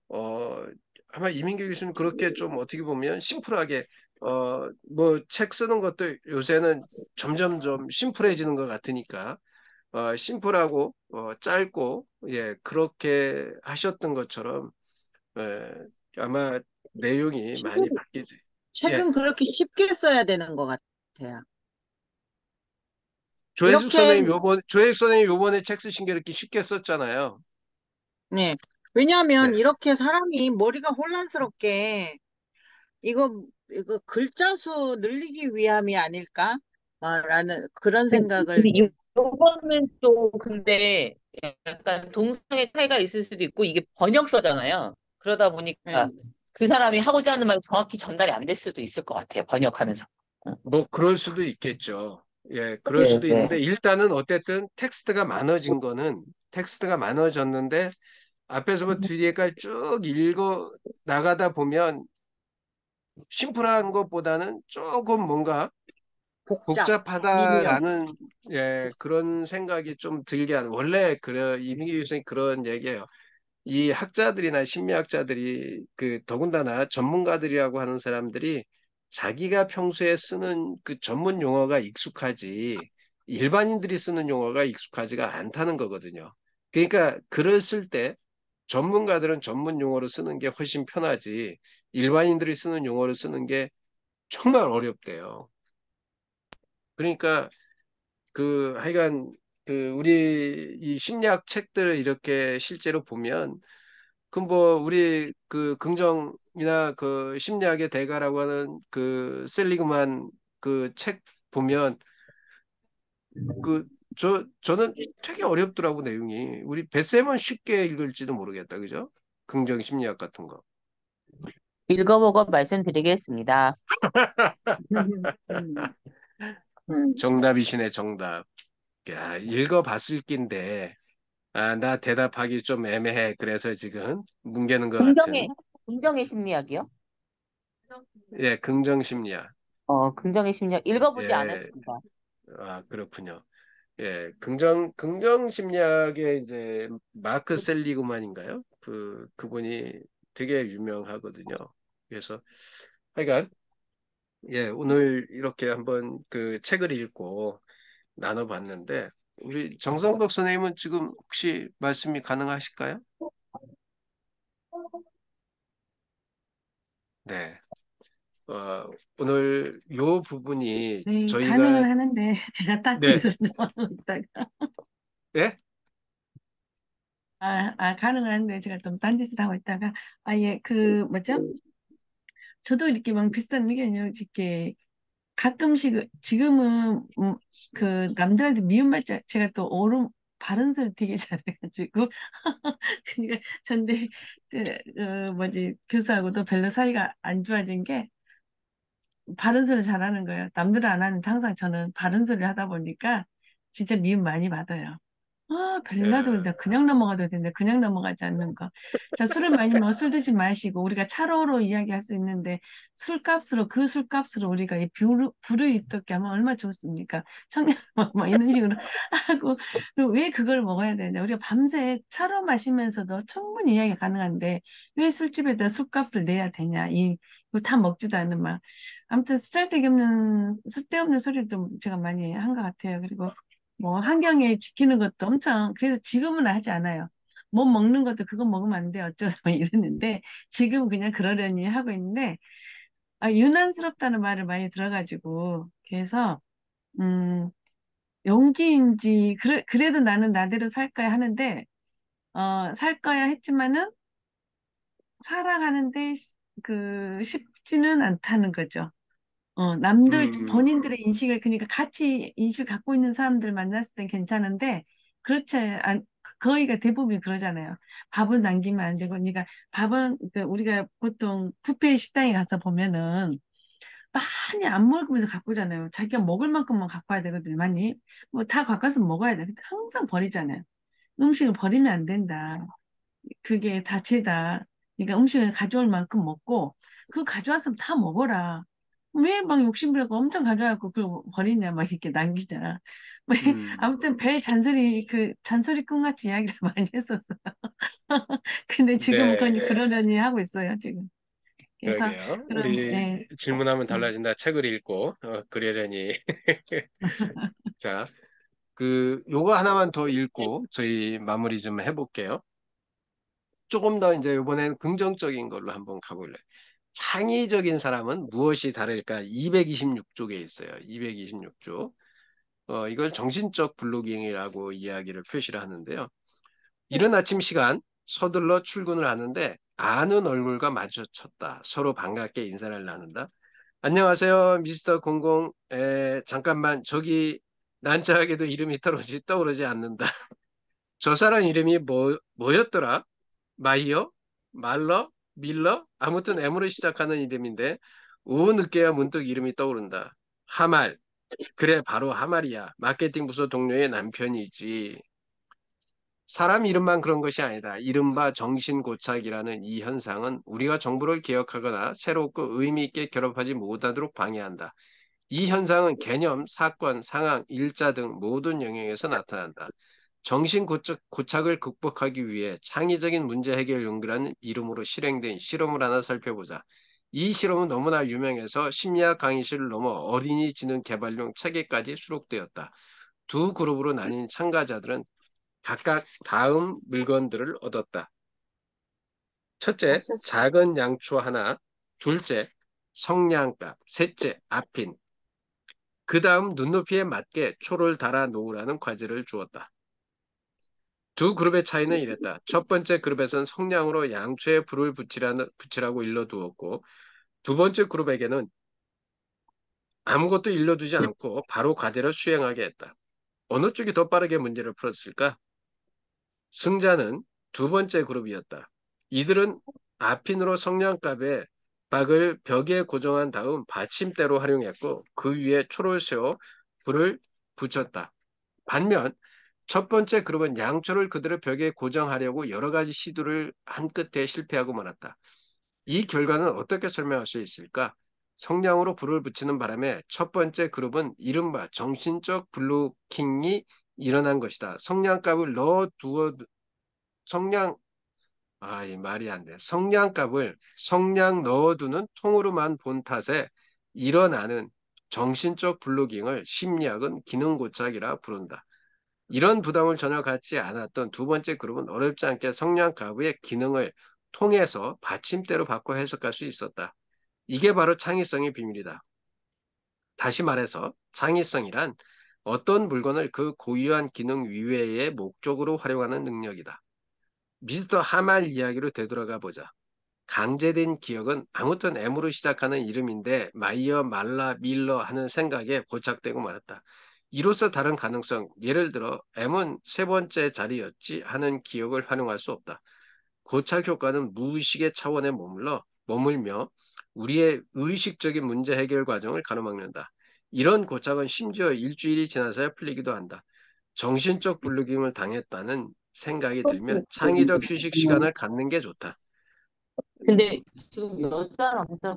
S1: 어 아마 이민규 교수는 그렇게 좀 어떻게 보면 심플하게 뭐 책 쓰는 것도 요새는 점점점 심플해지는 것 같으니까 심플하고 짧고 예 그렇게 하셨던 것처럼 예, 아마 내용이 많이
S2: 책은,
S1: 바뀌지. 예,
S2: 책은 그렇게 쉽게 써야 되는 것 같아요.
S1: 조혜숙
S2: 이렇게,
S1: 선생님 요번에 책 쓰신 게 이렇게 쉽게 썼잖아요.
S2: 네. 왜냐하면
S1: 네.
S2: 이렇게 사람이 머리가 혼란스럽게 이거 글자 수 늘리기 위함이 아닐까? 라는 그런 생각을
S3: 근데 요거는 또 근데 약간 동성의 차이가 있을 수도 있고 이게 번역서잖아요. 그러다
S2: 네,
S3: 보니까 그 사람이 하고자 하는 말이 정확히 전달이 안 될 수도 있을 것 같아요. 번역하면서. 응.
S1: 뭐 그럴 수도 있겠죠. 예, 그럴
S3: 네,
S1: 수도
S3: 네.
S1: 있는데 일단은 어쨌든 텍스트가 많아졌는데 앞에서부터 뒤에까지 쭉 읽어 나가다 보면 심플한 것보다는 조금 뭔가
S2: 복잡, 미묘.
S1: 복잡하다라는 예, 그런 생각이 좀 들게 하는 원래 그래 이민기 교수님 그런 얘기예요. 이 학자들이나 심리학자들이 그 더군다나 전문가들이라고 하는 사람들이 자기가 평소에 쓰는 그 전문 용어가 익숙하지 일반인들이 쓰는 용어가 익숙하지가 않다는 거거든요. 그러니까 글을 쓸 때 전문가들은 전문 용어로 쓰는 게 훨씬 편하지 일반인들이 쓰는 용어를 쓰는 게 정말 어렵대요. 그러니까 그 하여간 그 우리 이 심리학 책들을 이렇게 실제로 보면 그 뭐 우리 그 긍정이나 그 심리학의 대가라고 하는 그 셀리그만 그 책 보면 그 저는 되게 어렵더라고 내용이. 우리 뱃쌤은 쉽게 읽을지도 모르겠다. 그죠? 긍정 심리학 같은 거.
S3: 읽어보고 말씀드리겠습니다.
S1: 정답이시네, 정답. 야, 읽어봤을 낀데 나 대답하기 좀 애매해. 그래서 지금 뭉개는 것 같은.
S3: 긍정의, 긍정의 심리학이요?
S1: 예, 긍정 심리학.
S3: 긍정의 심리학 읽어보지
S1: 예,
S3: 않았습니다.
S1: 그렇군요. 예, 긍정 심리학의 이제 마크 셀리그만인가요? 그분이 되게 유명하거든요. 그래서 하여간 예, 오늘 이렇게 한번 그 책을 읽고 나눠봤는데 우리 정성덕 선생님은 지금 혹시 말씀이 가능하실까요? 네. 오늘 요 부분이
S5: 네, 가능은
S1: 저희가
S5: 하는데 제가
S1: 네,
S5: 딴짓을 좀 하고 있다가
S1: 예?
S5: 가능은 한데 제가 좀 딴짓을 하고 있다가 예, 그 뭐죠? 저도 이렇게 막 비슷한 의견이요. 이렇게 가끔씩 지금은 그 남들한테 미운 말 제가 또 옳은 바른 소리 되게 잘해가지고 그러니까 전대 뭐지 교수하고도 별로 사이가 안 좋아진 게 바른 소리 잘하는 거예요. 남들은 안 하는데 항상 저는 바른 소리를 하다 보니까 진짜 미움 많이 받아요. 별나도
S1: 예,
S5: 근데 그냥 넘어가도 되는데 그냥 넘어가지 않는 거. 자, 술을 많이 먹어 술 드지 마시고 우리가 차로로 이야기할 수 있는데 술값으로 그 술값으로 우리가 이 불이익득게 하면 얼마나 좋습니까? 청년 뭐 이런 식으로 하고 그리고 왜 그걸 먹어야 되냐? 우리가 밤새 차로 마시면서도 충분히 이야기 가능한데 왜 술집에다 술값을 내야 되냐? 이거 다 먹지도 않는 막 아무튼 쓸데없는 소리를 좀 제가 많이 한 것 같아요. 그리고 뭐 환경에 지키는 것도 엄청 그래서 지금은 하지 않아요. 뭐 먹는 것도 그거 먹으면 안 돼 어쩌고 막 이러는데 지금 그냥 그러려니 하고 있는데 유난스럽다는 말을 많이 들어가지고 그래서 음 용기인지 그래도 나는 나대로 살 거야 하는데 살 거야 했지만은 살아가는데 쉽지는 않다는 거죠. 남들,
S1: 음,
S5: 본인들의 인식을, 그러니까 같이 인식을 갖고 있는 사람들 만났을 땐 괜찮은데, 거의가 대부분이 그러잖아요. 밥을 남기면 안 되고, 그러니까 밥은, 우리가 보통 뷔페 식당에 가서 보면은, 많이 안 먹으면서 가꾸잖아요. 자기가 먹을 만큼만 갖고 와야 되거든요, 많이. 뭐 다 가까스로 먹어야 돼. 근데 항상 버리잖아요. 음식을 버리면 안 된다. 그게 다치다. 그러니까 음식을 가져올 만큼 먹고, 그 가져왔으면 다 먹어라. 왜 막 욕심부려고 엄청 가져와갖고 그걸 버리냐, 막 이렇게 남기잖아. 뭐
S1: 음,
S5: 아무튼 별 잔소리, 잔소리꾼 같은 이야기를 많이 했었어. 근데 지금은
S1: 네,
S5: 그러려니 하고 있어요, 지금. 그래서
S1: 그러게요.
S5: 그런,
S1: 우리
S5: 예,
S1: 질문하면
S5: 음,
S1: 달라진다. 책을 읽고 그러려니. 자, 요거 하나만 더 읽고 저희 마무리 좀 해볼게요. 조금 더 이제 이번에는 긍정적인 걸로 한번 가볼래요. 창의적인 사람은 무엇이 다를까? 226쪽에 있어요. 226쪽. 이걸 정신적 블로깅이라고 이야기를 표시를 하는데요. 이른 아침 시간 서둘러 출근을 하는데 아는 얼굴과 마주쳤다. 서로 반갑게 인사를 나눈다. 안녕하세요, 미스터 공공. 잠깐만, 저기 난처하게도 이름이 떠오르지 않는다. 저 사람 이름이 뭐였더라? 마이어? 말러? 밀러? 아무튼 M으로 시작하는 이름인데 오후 늦게야 문득 이름이 떠오른다. 하말. 그래, 바로 하말이야. 마케팅 부서 동료의 남편이지. 사람 이름만 그런 것이 아니다. 이른바 정신고착이라는 이 현상은 우리가 정보를 기억하거나 새롭고 의미 있게 결합하지 못하도록 방해한다. 이 현상은 개념, 사건, 상황, 일자 등 모든 영역에서 나타난다. 정신고착을 극복하기 위해 창의적인 문제 해결 연구라는 이름으로 실행된 실험을 하나 살펴보자. 이 실험은 너무나 유명해서 심리학 강의실을 넘어 어린이지능 개발용 체계까지 수록되었다. 두 그룹으로 나뉜 참가자들은 각각 다음 물건들을 얻었다. 첫째,
S2: 없었어.
S1: 작은 양초 하나. 둘째, 성냥갑. 셋째, 앞핀. 그 다음 눈높이에 맞게 초를 달아 놓으라는 과제를 주었다. 두 그룹의 차이는 이랬다. 첫 번째 그룹에서는 성냥으로 양초에 불을 붙이라고 일러두었고, 두 번째 그룹에게는 아무것도 일러두지 않고 바로 과제를 수행하게 했다. 어느 쪽이 더 빠르게 문제를 풀었을까? 승자는 두 번째 그룹이었다. 이들은 앞핀으로 성냥갑에 박을 벽에 고정한 다음 받침대로 활용했고 그 위에 초를 세워 불을 붙였다. 반면 첫 번째 그룹은 양초를 그대로 벽에 고정하려고 여러 가지 시도를 한 끝에 실패하고 말았다. 이 결과는 어떻게 설명할 수 있을까? 성냥으로 불을 붙이는 바람에 첫 번째 그룹은 이른바 정신적 블로킹이 일어난 것이다. 성냥갑을 넣어두어 성냥 이 말이 안 돼. 성냥갑을 성냥 넣어두는 통으로만 본 탓에 일어나는 정신적 블로깅을 심리학은 기능고착이라 부른다. 이런 부담을 전혀 갖지 않았던 두 번째 그룹은 어렵지 않게 성냥갑의 기능을 통해서 받침대로 바꿔 해석할 수 있었다. 이게 바로 창의성의 비밀이다. 다시 말해서 창의성이란 어떤 물건을 그 고유한 기능 이외의 목적으로 활용하는 능력이다. 미스터 하말 이야기로 되돌아가 보자. 강제된 기억은 아무튼 M으로 시작하는 이름인데 마이어, 말라, 밀러 하는 생각에 고착되고 말았다. 이로써 다른 가능성, 예를 들어 M은 세 번째 자리였지 하는 기억을 활용할 수 없다. 고착 효과는 무의식의 차원에 머물며 우리의 의식적인 문제 해결 과정을 가로막는다. 이런 고착은 심지어 일주일이 지나서야 풀리기도 한다. 정신적 불lu깅을 당했다는 생각이 들면 창의적 휴식 시간을 갖는 게 좋다.
S3: 근데 지금 여자랑 남자가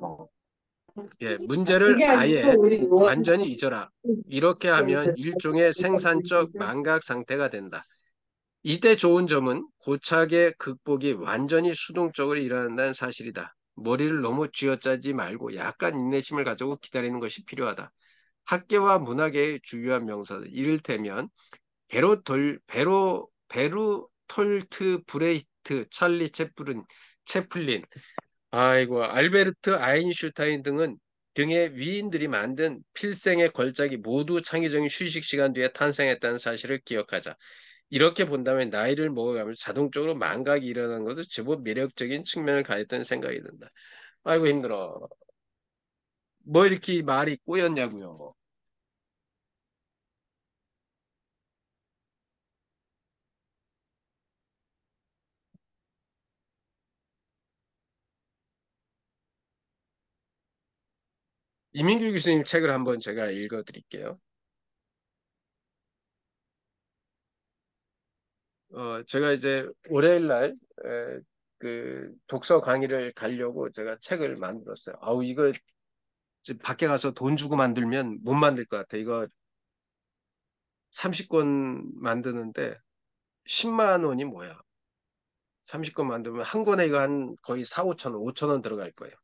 S1: 예, 문제를
S3: 그게 아니고
S1: 아예
S3: 우리
S1: 완전히 잊어라. 이렇게 하면 일종의 생산적 망각 상태가 된다. 이때 좋은 점은 고착의 극복이 완전히 수동적으로 일어난다는 사실이다. 머리를 너무 쥐어짜지 말고 약간 인내심을 가지고 기다리는 것이 필요하다. 학계와 문학의 주요한 명사들, 이를테면 베르톨트 브레이트, 찰리 채플린, 알베르트 아인슈타인 등의 위인들이 만든 필생의 걸작이 모두 창의적인 휴식 시간 뒤에 탄생했다는 사실을 기억하자. 이렇게 본다면 나이를 먹어가면서 자동적으로 망각이 일어나는 것도 제법 매력적인 측면을 가했다는 생각이 든다. 아이고 힘들어. 뭐 이렇게 말이 꼬였냐고요. 이민규 교수님 책을 한번 제가 읽어드릴게요. 제가 이제 월요일 날 그 독서 강의를 가려고 제가 책을 만들었어요. 아우 이거 지금 밖에 가서 돈 주고 만들면 못 만들 것 같아. 이거 30권 만드는데 10만 원이 뭐야? 30권 만들면 한 권에 이거 한 거의 4, 5천 원, 5천 원 들어갈 거예요.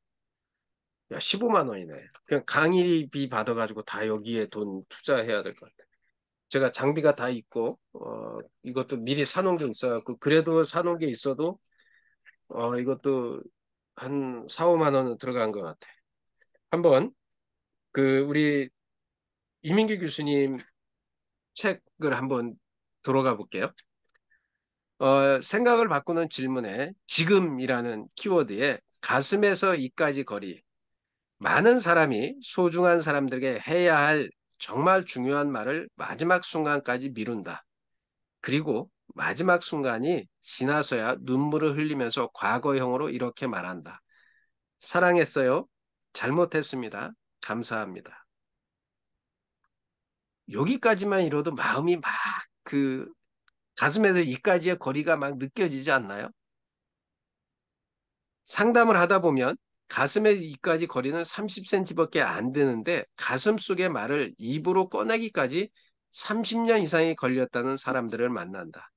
S1: 야, 15만 원이네. 그냥 강의비 받아가지고 다 여기에 돈 투자해야 될 것 같아. 제가 장비가 다 있고, 이것도 미리 사놓은 게 있어갖고, 그래도 사놓은 게 있어도, 이것도 한 4, 5만 원은 들어간 것 같아. 한번, 우리 이민규 교수님 책을 한번 들어가 볼게요. 생각을 바꾸는 질문에 지금이라는 키워드에 가슴에서 이까지 거리, 많은 사람이 소중한 사람들에게 해야 할 정말 중요한 말을 마지막 순간까지 미룬다. 그리고 마지막 순간이 지나서야 눈물을 흘리면서 과거형으로 이렇게 말한다. 사랑했어요. 잘못했습니다. 감사합니다. 여기까지만 이뤄도 마음이 막 그 가슴에서 이까지의 거리가 막 느껴지지 않나요? 상담을 하다 보면 가슴에 이까지 거리는 30cm밖에 안 되는데 가슴 속의 말을 입으로 꺼내기까지 30년 이상이 걸렸다는 사람들을 만난다.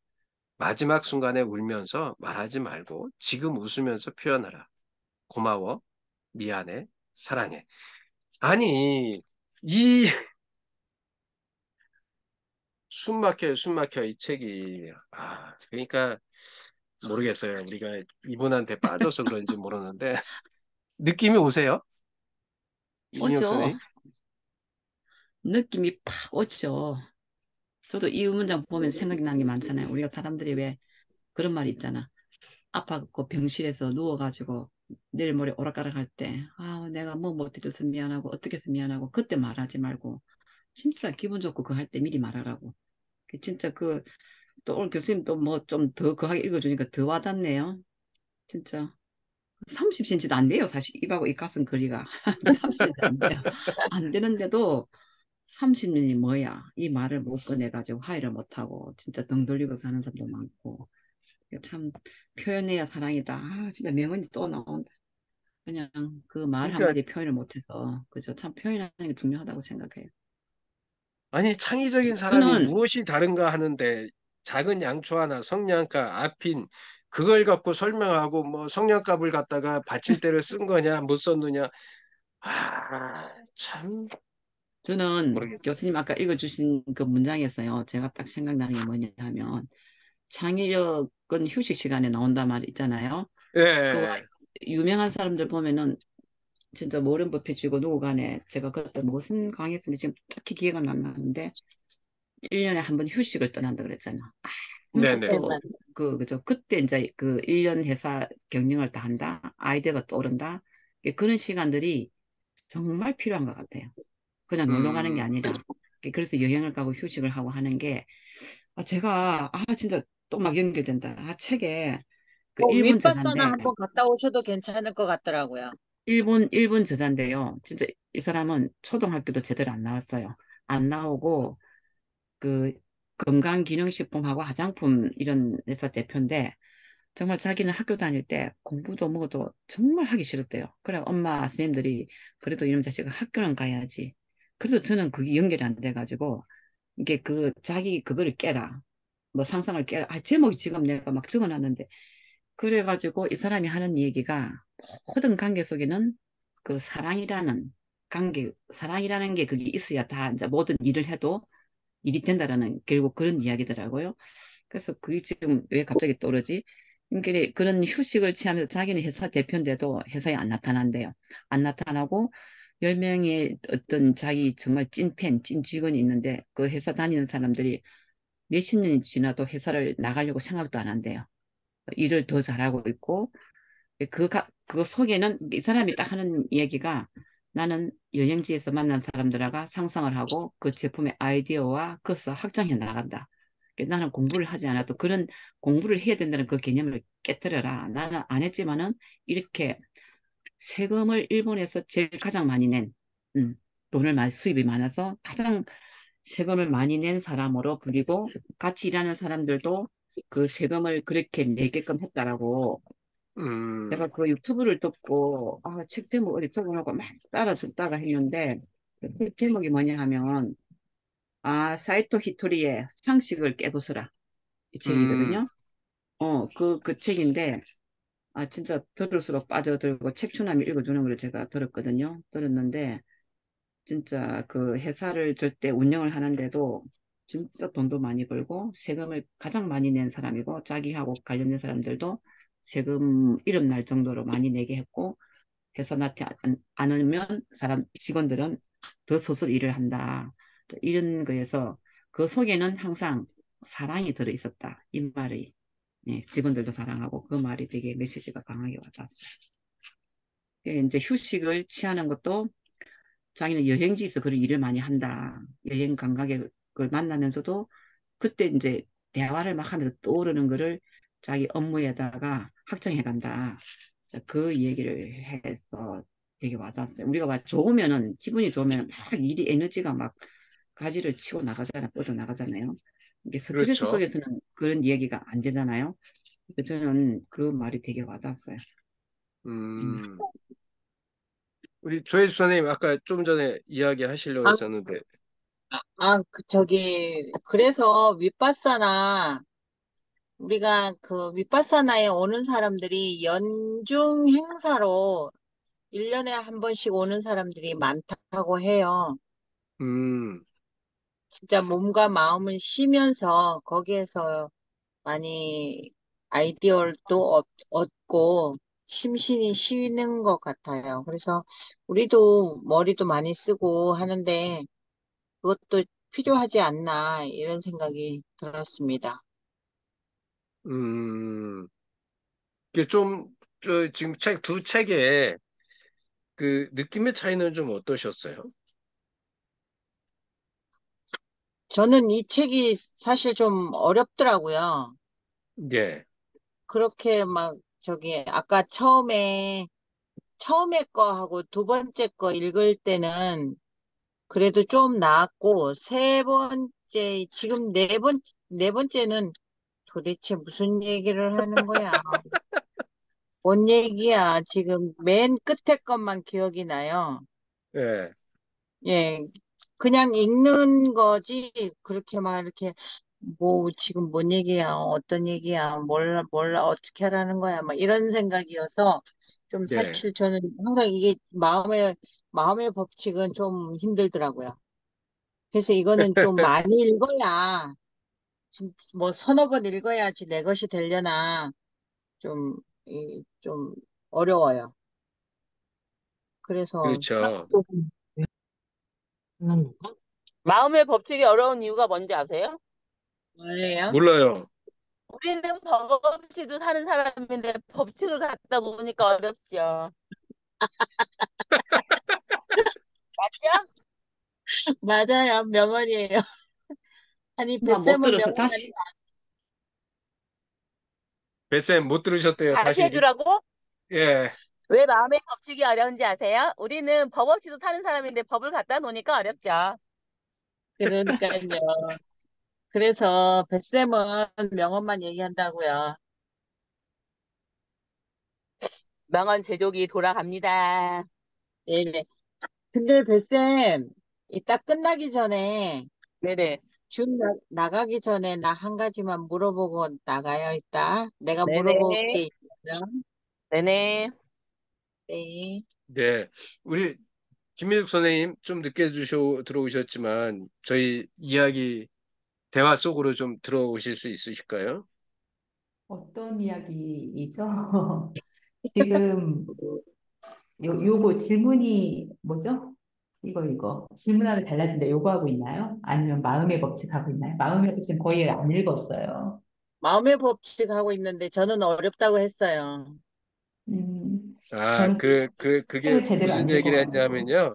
S1: 마지막 순간에 울면서 말하지 말고 지금 웃으면서 표현하라. 고마워, 미안해, 사랑해. 아니, 이 숨 막혀, 이 책이. 그러니까 모르겠어요. 우리가 이분한테 빠져서 그런지 모르는데 느낌이 오세요? 이민혁
S4: 오죠.
S1: 선생님?
S4: 느낌이 팍 오죠. 저도 이 문장 보면 생각이 나는 게 많잖아요. 우리가 사람들이 왜 그런 말이 있잖아. 아파갖고 병실에서 누워가지고 내일 모레 오락가락 할 때, 내가 뭐 못해줘서 미안하고, 어떻게 해서 미안하고, 그때 말하지 말고, 진짜 기분 좋고 그거 할 때 미리 말하라고. 진짜 또 오늘 교수님 또 뭐 좀 더 거하게 읽어주니까 더 와닿네요. 진짜. 30cm도 안 돼요. 사실 입하고 입 가슴 거리가. 30cm 안 돼요. 안 되는데도 30년이 뭐야. 이 말을 못 꺼내가지고 화해를 못하고 진짜 등 돌리고 사는 사람도 많고. 참 표현해야 사랑이다. 진짜 명언이 또 나온다. 그냥 그 말
S1: 그러니까
S4: 한마디 표현을 못해서 그죠. 참 표현하는 게 중요하다고 생각해요.
S1: 아니 창의적인 사람이
S4: 저는
S1: 무엇이 다른가 하는데 작은 양초 하나 성냥갑 앞인 그걸 갖고 설명하고 뭐 성냥갑을 갖다가 받침대를 쓴 거냐 못 썼느냐 참
S4: 저는
S1: 모르겠어요.
S4: 교수님 아까 읽어주신 그 문장에서요. 제가 딱 생각나는 게 뭐냐 하면 창의력은 휴식 시간에 나온단 말 있잖아요. 그와
S1: 예,
S4: 유명한 사람들 보면은 진짜 모른 버핏이고 누구 간에 제가 그때 무슨 강의했는데 지금 딱히 기억은 안 나는데 1년에 한 번 휴식을 떠난다 그랬잖아.
S1: 네네.
S2: 그때만.
S4: 그죠. 그때 이제 그 1년 회사 경영을 다 한다. 아이디어가 떠오른다. 그런 시간들이 정말 필요한 것 같아요. 그냥 놀러 가는 게
S1: 음,
S4: 아니라. 그래서 여행을 가고 휴식을 하고 하는 게, 제가, 진짜 또 막 연결된다. 책에 그 일본
S2: 윗바사나
S4: 저자인데,
S2: 한번 갔다 오셔도 괜찮을 것 같더라고요.
S4: 일본 저자인데요. 진짜 이 사람은 초등학교도 제대로 안 나왔어요. 안 나오고, 그 건강기능식품하고 화장품 이런 회사 대표인데, 정말 자기는 학교 다닐 때 공부도 뭐도 정말 하기 싫었대요. 그래, 엄마, 선생님들이 그래도 이런 자식은 학교는 가야지. 그래도 저는 그게 연결이 안 돼가지고, 이게 자기 그거를 깨라. 뭐 상상을 깨라. 제목이 지금 내가 막 적어놨는데. 그래가지고 이 사람이 하는 얘기가 모든 관계 속에는 그 사랑이라는 게 그게 있어야 다 이제 모든 일을 해도 일이 된다라는 결국 그런 이야기더라고요. 그래서 그게 지금 왜 갑자기 떠오르지? 그러니까 그런 휴식을 취하면서 자기는 회사 대표인데도 회사에 안 나타난대요. 안 나타나고 10명의 어떤 자기 정말 찐팬, 찐 직원이 있는데 그 회사 다니는 사람들이 몇십 년이 지나도 회사를 나가려고 생각도 안 한대요. 일을 더 잘하고 있고 그 속에는 이 사람이 딱 하는 얘기가 나는 여행지에서 만난 사람들과 상상을 하고 그 제품의 아이디어와 그것을 확장해 나간다. 나는 공부를 하지 않아도 그런 공부를 해야 된다는 그 개념을 깨뜨려라. 나는 안 했지만은 이렇게 세금을 일본에서 제일 가장 많이 낸 음, 돈을 많이 수입이 많아서 가장 세금을 많이 낸 사람으로 불리고 같이 일하는 사람들도 그 세금을 그렇게 내게끔 했다라고 제가
S1: 음,
S4: 그 유튜브를 듣고 책 제목 어디 적어놓고 막 따라 듣다가 했는데 그책 제목이 뭐냐 하면 사이토 히토리의 상식을 깨부수라 이
S1: 음,
S4: 책이거든요. 그 책인데 진짜 들을수록 빠져들고 책추남이 읽어주는 걸 제가 들었거든요. 들었는데 진짜 그 회사를 절대 운영을 하는데도 진짜 돈도 많이 벌고 세금을 가장 많이 낸 사람이고 자기하고 관련된 사람들도 세금 이름 날 정도로 많이 내게 했고 회사 나지 않으면 직원들은 더 스스로 일을 한다. 이런 거에서 그 속에는 항상 사랑이 들어 있었다. 이 말이 직원들도 사랑하고 그 말이 되게 메시지가 강하게 와닿았어요. 이제 휴식을 취하는 것도 자기는 여행지에서 그런 일을 많이 한다. 여행 관광객을 만나면서도 그때 이제 대화를 막 하면서 떠오르는 거를 자기 업무에다가 확정해 간다. 그 얘기를 해서 되게 와닿았어요. 우리가 막 좋으면은, 기분이 좋으면 막 일이 에너지가 막 가지를 치고 나가잖아, 뻗어 나가잖아요. 이게 스트레스
S1: 그렇죠.
S4: 속에서는 그런 이야기가 안 되잖아요. 그래서 저는 그 말이 되게 와닿았어요. 음.
S1: 음, 우리 조혜수 선생님 아까 좀 전에 이야기 하시려고
S2: 아,
S1: 했었는데,
S2: 그래서 우리가 그 윗바사나에 오는 사람들이 연중 행사로 1년에 한 번씩 오는 사람들이 많다고 해요.
S1: 음,
S2: 진짜 몸과 마음을 쉬면서 거기에서 많이 아이디어도 얻고 심신이 쉬는 것 같아요. 그래서 우리도 머리도 많이 쓰고 하는데 그것도 필요하지 않나 이런 생각이 들었습니다.
S1: 음, 이게 좀, 지금 두 책에 그 느낌의 차이는 좀 어떠셨어요?
S2: 저는 이 책이 사실 좀 어렵더라고요.
S1: 예,
S2: 그렇게 막 아까 처음에 거하고 두 번째 거 읽을 때는 그래도 좀 나았고 세 번째 지금 네 번째는 도대체 무슨 얘기를 하는 거야? 뭔 얘기야? 지금 맨 끝에 것만 기억이 나요.
S1: 예,
S2: 예, 그냥 읽는 거지 그렇게 막 이렇게 뭐 지금 뭔 얘기야? 어떤 얘기야? 몰라 어떻게 하라는 거야? 막 이런 생각이어서 좀
S1: 예.
S2: 사실 저는 항상 이게 마음의 법칙은 좀 힘들더라고요. 그래서 이거는 좀 많이 읽어야 뭐 서너 번 읽어야지 내 것이 되려나 좀, 좀 어려워요. 그래서
S1: 그렇죠.
S3: 마음의 법칙이 어려운 이유가 뭔지 아세요?
S2: 뭐예요?
S1: 몰라요.
S3: 우리는 법 없이도 사는 사람인데 법칙을 갖다 놓으니까 어렵죠. 맞죠?
S2: 맞아요. 명언이에요. 아니,
S4: 나 못
S2: 뱃셈은
S4: 들어서
S2: 명언 아니
S4: 다시
S1: 뱃쌤 못 들으셨대요.
S3: 다시
S1: 다시,
S3: 해주라고?
S1: 예,
S3: 왜 마음의 법칙이 어려운지 아세요? 우리는 법 없이도 사는 사람인데 법을 갖다 놓으니까 어렵죠.
S2: 그러니까요. 그래서 뱃셈은 명언만 얘기한다고요.
S3: 명언 제조기 돌아갑니다.
S2: 예, 네. 근데 뱃셈, 이따 끝나기 전에,
S3: 네네.
S2: 나가기 전에 나 한 가지만 물어보고 나가요, 이따. 내가 물어볼
S3: 네네.
S2: 게 있어요.
S3: 네네.
S2: 네.
S1: 네. 우리 김민숙 선생님 좀 늦게 들어오셨지만 저희 이야기 대화 속으로 좀 들어오실 수 있으실까요?
S6: 어떤 이야기이죠? 지금 요거 질문이 뭐죠? 이거 질문하면 달라진다. 요거 하고 있나요? 아니면 마음의 법칙 하고 있나요? 마음의 법칙은 거의 안 읽었어요.
S2: 마음의 법칙 하고 있는데 저는 어렵다고 했어요.
S1: 아,
S6: 저는
S1: 그게
S6: 책을 제대로
S1: 무슨
S6: 안
S1: 얘기를
S6: 읽어가지고.
S1: 했냐면요.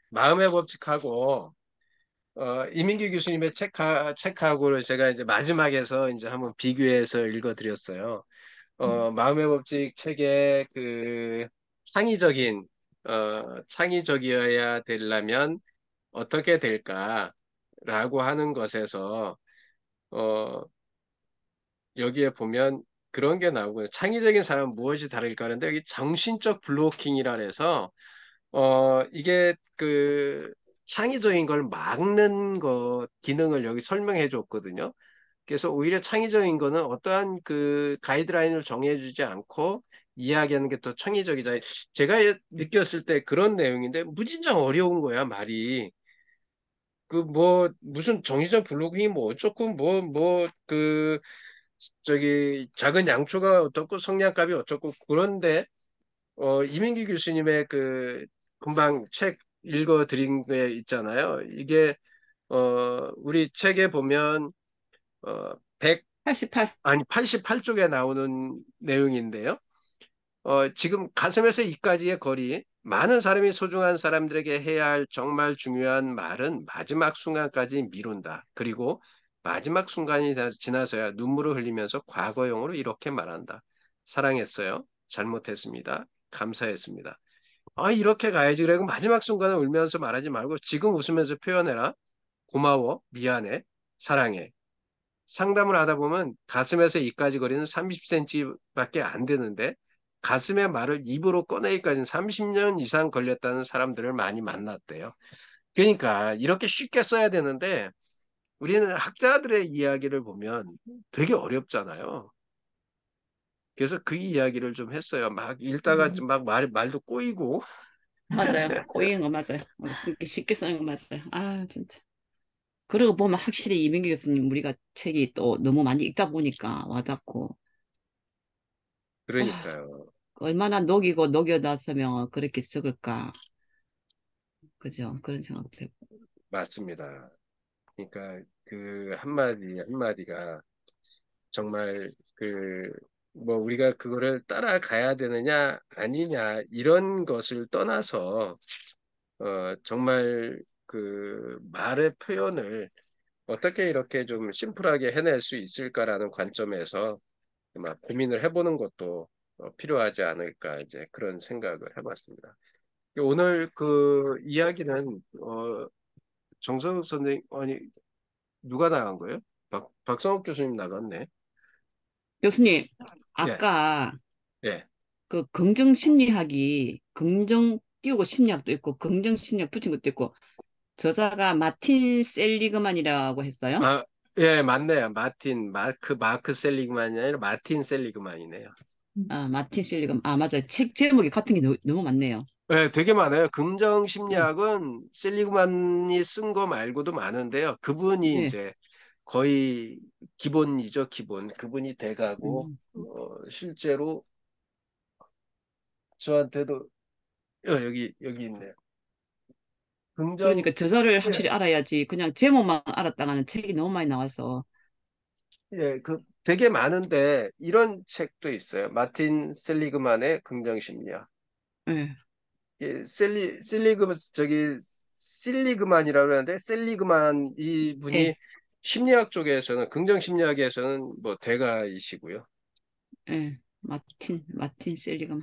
S1: 마음의 법칙하고 이민규 교수님의 책하고를 제가 이제 마지막에서 이제 한번 비교해서 읽어드렸어요. 마음의 법칙 책의 그 창의적인 창의적이어야 되려면 어떻게 될까라고 하는 것에서 어, 여기에 보면 그런 게 나오고요. 창의적인 사람은 무엇이 다를까 하는데 여기 정신적 블로킹이라 해서 이게 그 창의적인 걸 막는 거 기능을 여기 설명해 줬거든요. 그래서 오히려 창의적인 거는 어떠한 그 가이드라인을 정해주지 않고 이야기하는 게 더 창의적이다. 제가 느꼈을 때 그런 내용인데 무진장 어려운 거야, 말이. 그 뭐 무슨 정신적 블로킹이 뭐 어쩌고 그 저기 작은 양초가 어떻고 성냥갑이 어떻고 그런데 이민기 교수님의 그 금방 책 읽어드린 게 있잖아요. 이게 우리 책에 보면 100
S4: 88.
S1: 아니 88쪽에 나오는 내용인데요. 지금 가슴에서 이까지의 거리, 많은 사람이 소중한 사람들에게 해야 할 정말 중요한 말은 마지막 순간까지 미룬다. 그리고 마지막 순간이 지나서야 눈물을 흘리면서 과거형으로 이렇게 말한다. 사랑했어요. 잘못했습니다. 감사했습니다. 이렇게 가야지. 그리고 마지막 순간에 울면서 말하지 말고 지금 웃으면서 표현해라. 고마워, 미안해, 사랑해. 상담을 하다 보면 가슴에서 이까지 거리는 30cm밖에 안 되는데 가슴의 말을 입으로 꺼내기까지는 30년 이상 걸렸다는 사람들을 많이 만났대요. 그러니까 이렇게 쉽게 써야 되는데 우리는 학자들의 이야기를 보면 되게 어렵잖아요. 그래서 그 이야기를 좀 했어요. 막 읽다가
S6: 네.
S1: 막 말도 꼬이고.
S4: 맞아요. 꼬이는 거 맞아요. 그렇게 쉽게 쓰는 거 맞아요. 아, 진짜. 그러고 보면 확실히 이민기 교수님 우리가 책이 또 너무 많이 읽다 보니까 와닿고, 아,
S1: 그러니까요.
S4: 얼마나 녹이고 녹여놨으면 그렇게 썩을까. 그죠? 그런 생각도 해요.
S1: 맞습니다. 그러니까 그 한마디 한마디가 정말 그 뭐 우리가 그거를 따라가야 되느냐 아니냐 이런 것을 떠나서 정말 그 말의 표현을 어떻게 이렇게 좀 심플하게 해낼 수 있을까라는 관점에서 막 고민을 해보는 것도 필요하지 않을까 이제 그런 생각을 해봤습니다. 오늘 그 이야기는 정성욱 선생님 아니 누가 나간 거예요? 박성욱 교수님 나갔네.
S4: 교수님,
S1: 예,
S4: 아까
S1: 예.
S4: 그 긍정 심리학이 긍정 띄우고 심리학도 있고 긍정 심리학 붙인 것도 있고 저자가 마틴 셀리그만이라고 했어요.
S1: 아, 예, 맞네요. 마크 셀리그만이 아니라 마틴 셀리그만이네요.
S4: 아, 마틴 셀리그만. 아, 맞아요. 책 제목이 같은 게 너무 많네요.
S1: 예, 되게 많아요. 긍정
S4: 네,
S1: 심리학은 셀리그만이 쓴 거 말고도 많은데요. 그분이
S4: 네.
S1: 이제 거의 기본이죠, 기본. 그분이 돼가고,
S4: 음.
S1: 실제로 저한테도, 여기 있네요. 긍정,
S4: 그러니까 저자를
S1: 예,
S4: 확실히 알아야지. 그냥 제목만 알았다가는 책이 너무 많이 나와서.
S1: 예, 되게 많은데, 이런 책도 있어요. 마틴 셀리그만의 긍정 심리학.
S4: 예,
S1: 예, 실리그만이라고 하는데, 셀리그만 이 분이
S4: 예,
S1: 심리학 쪽에서는, 긍정 심리학에서는 뭐 대가이시고요.
S4: 예. 마틴 셀리그만.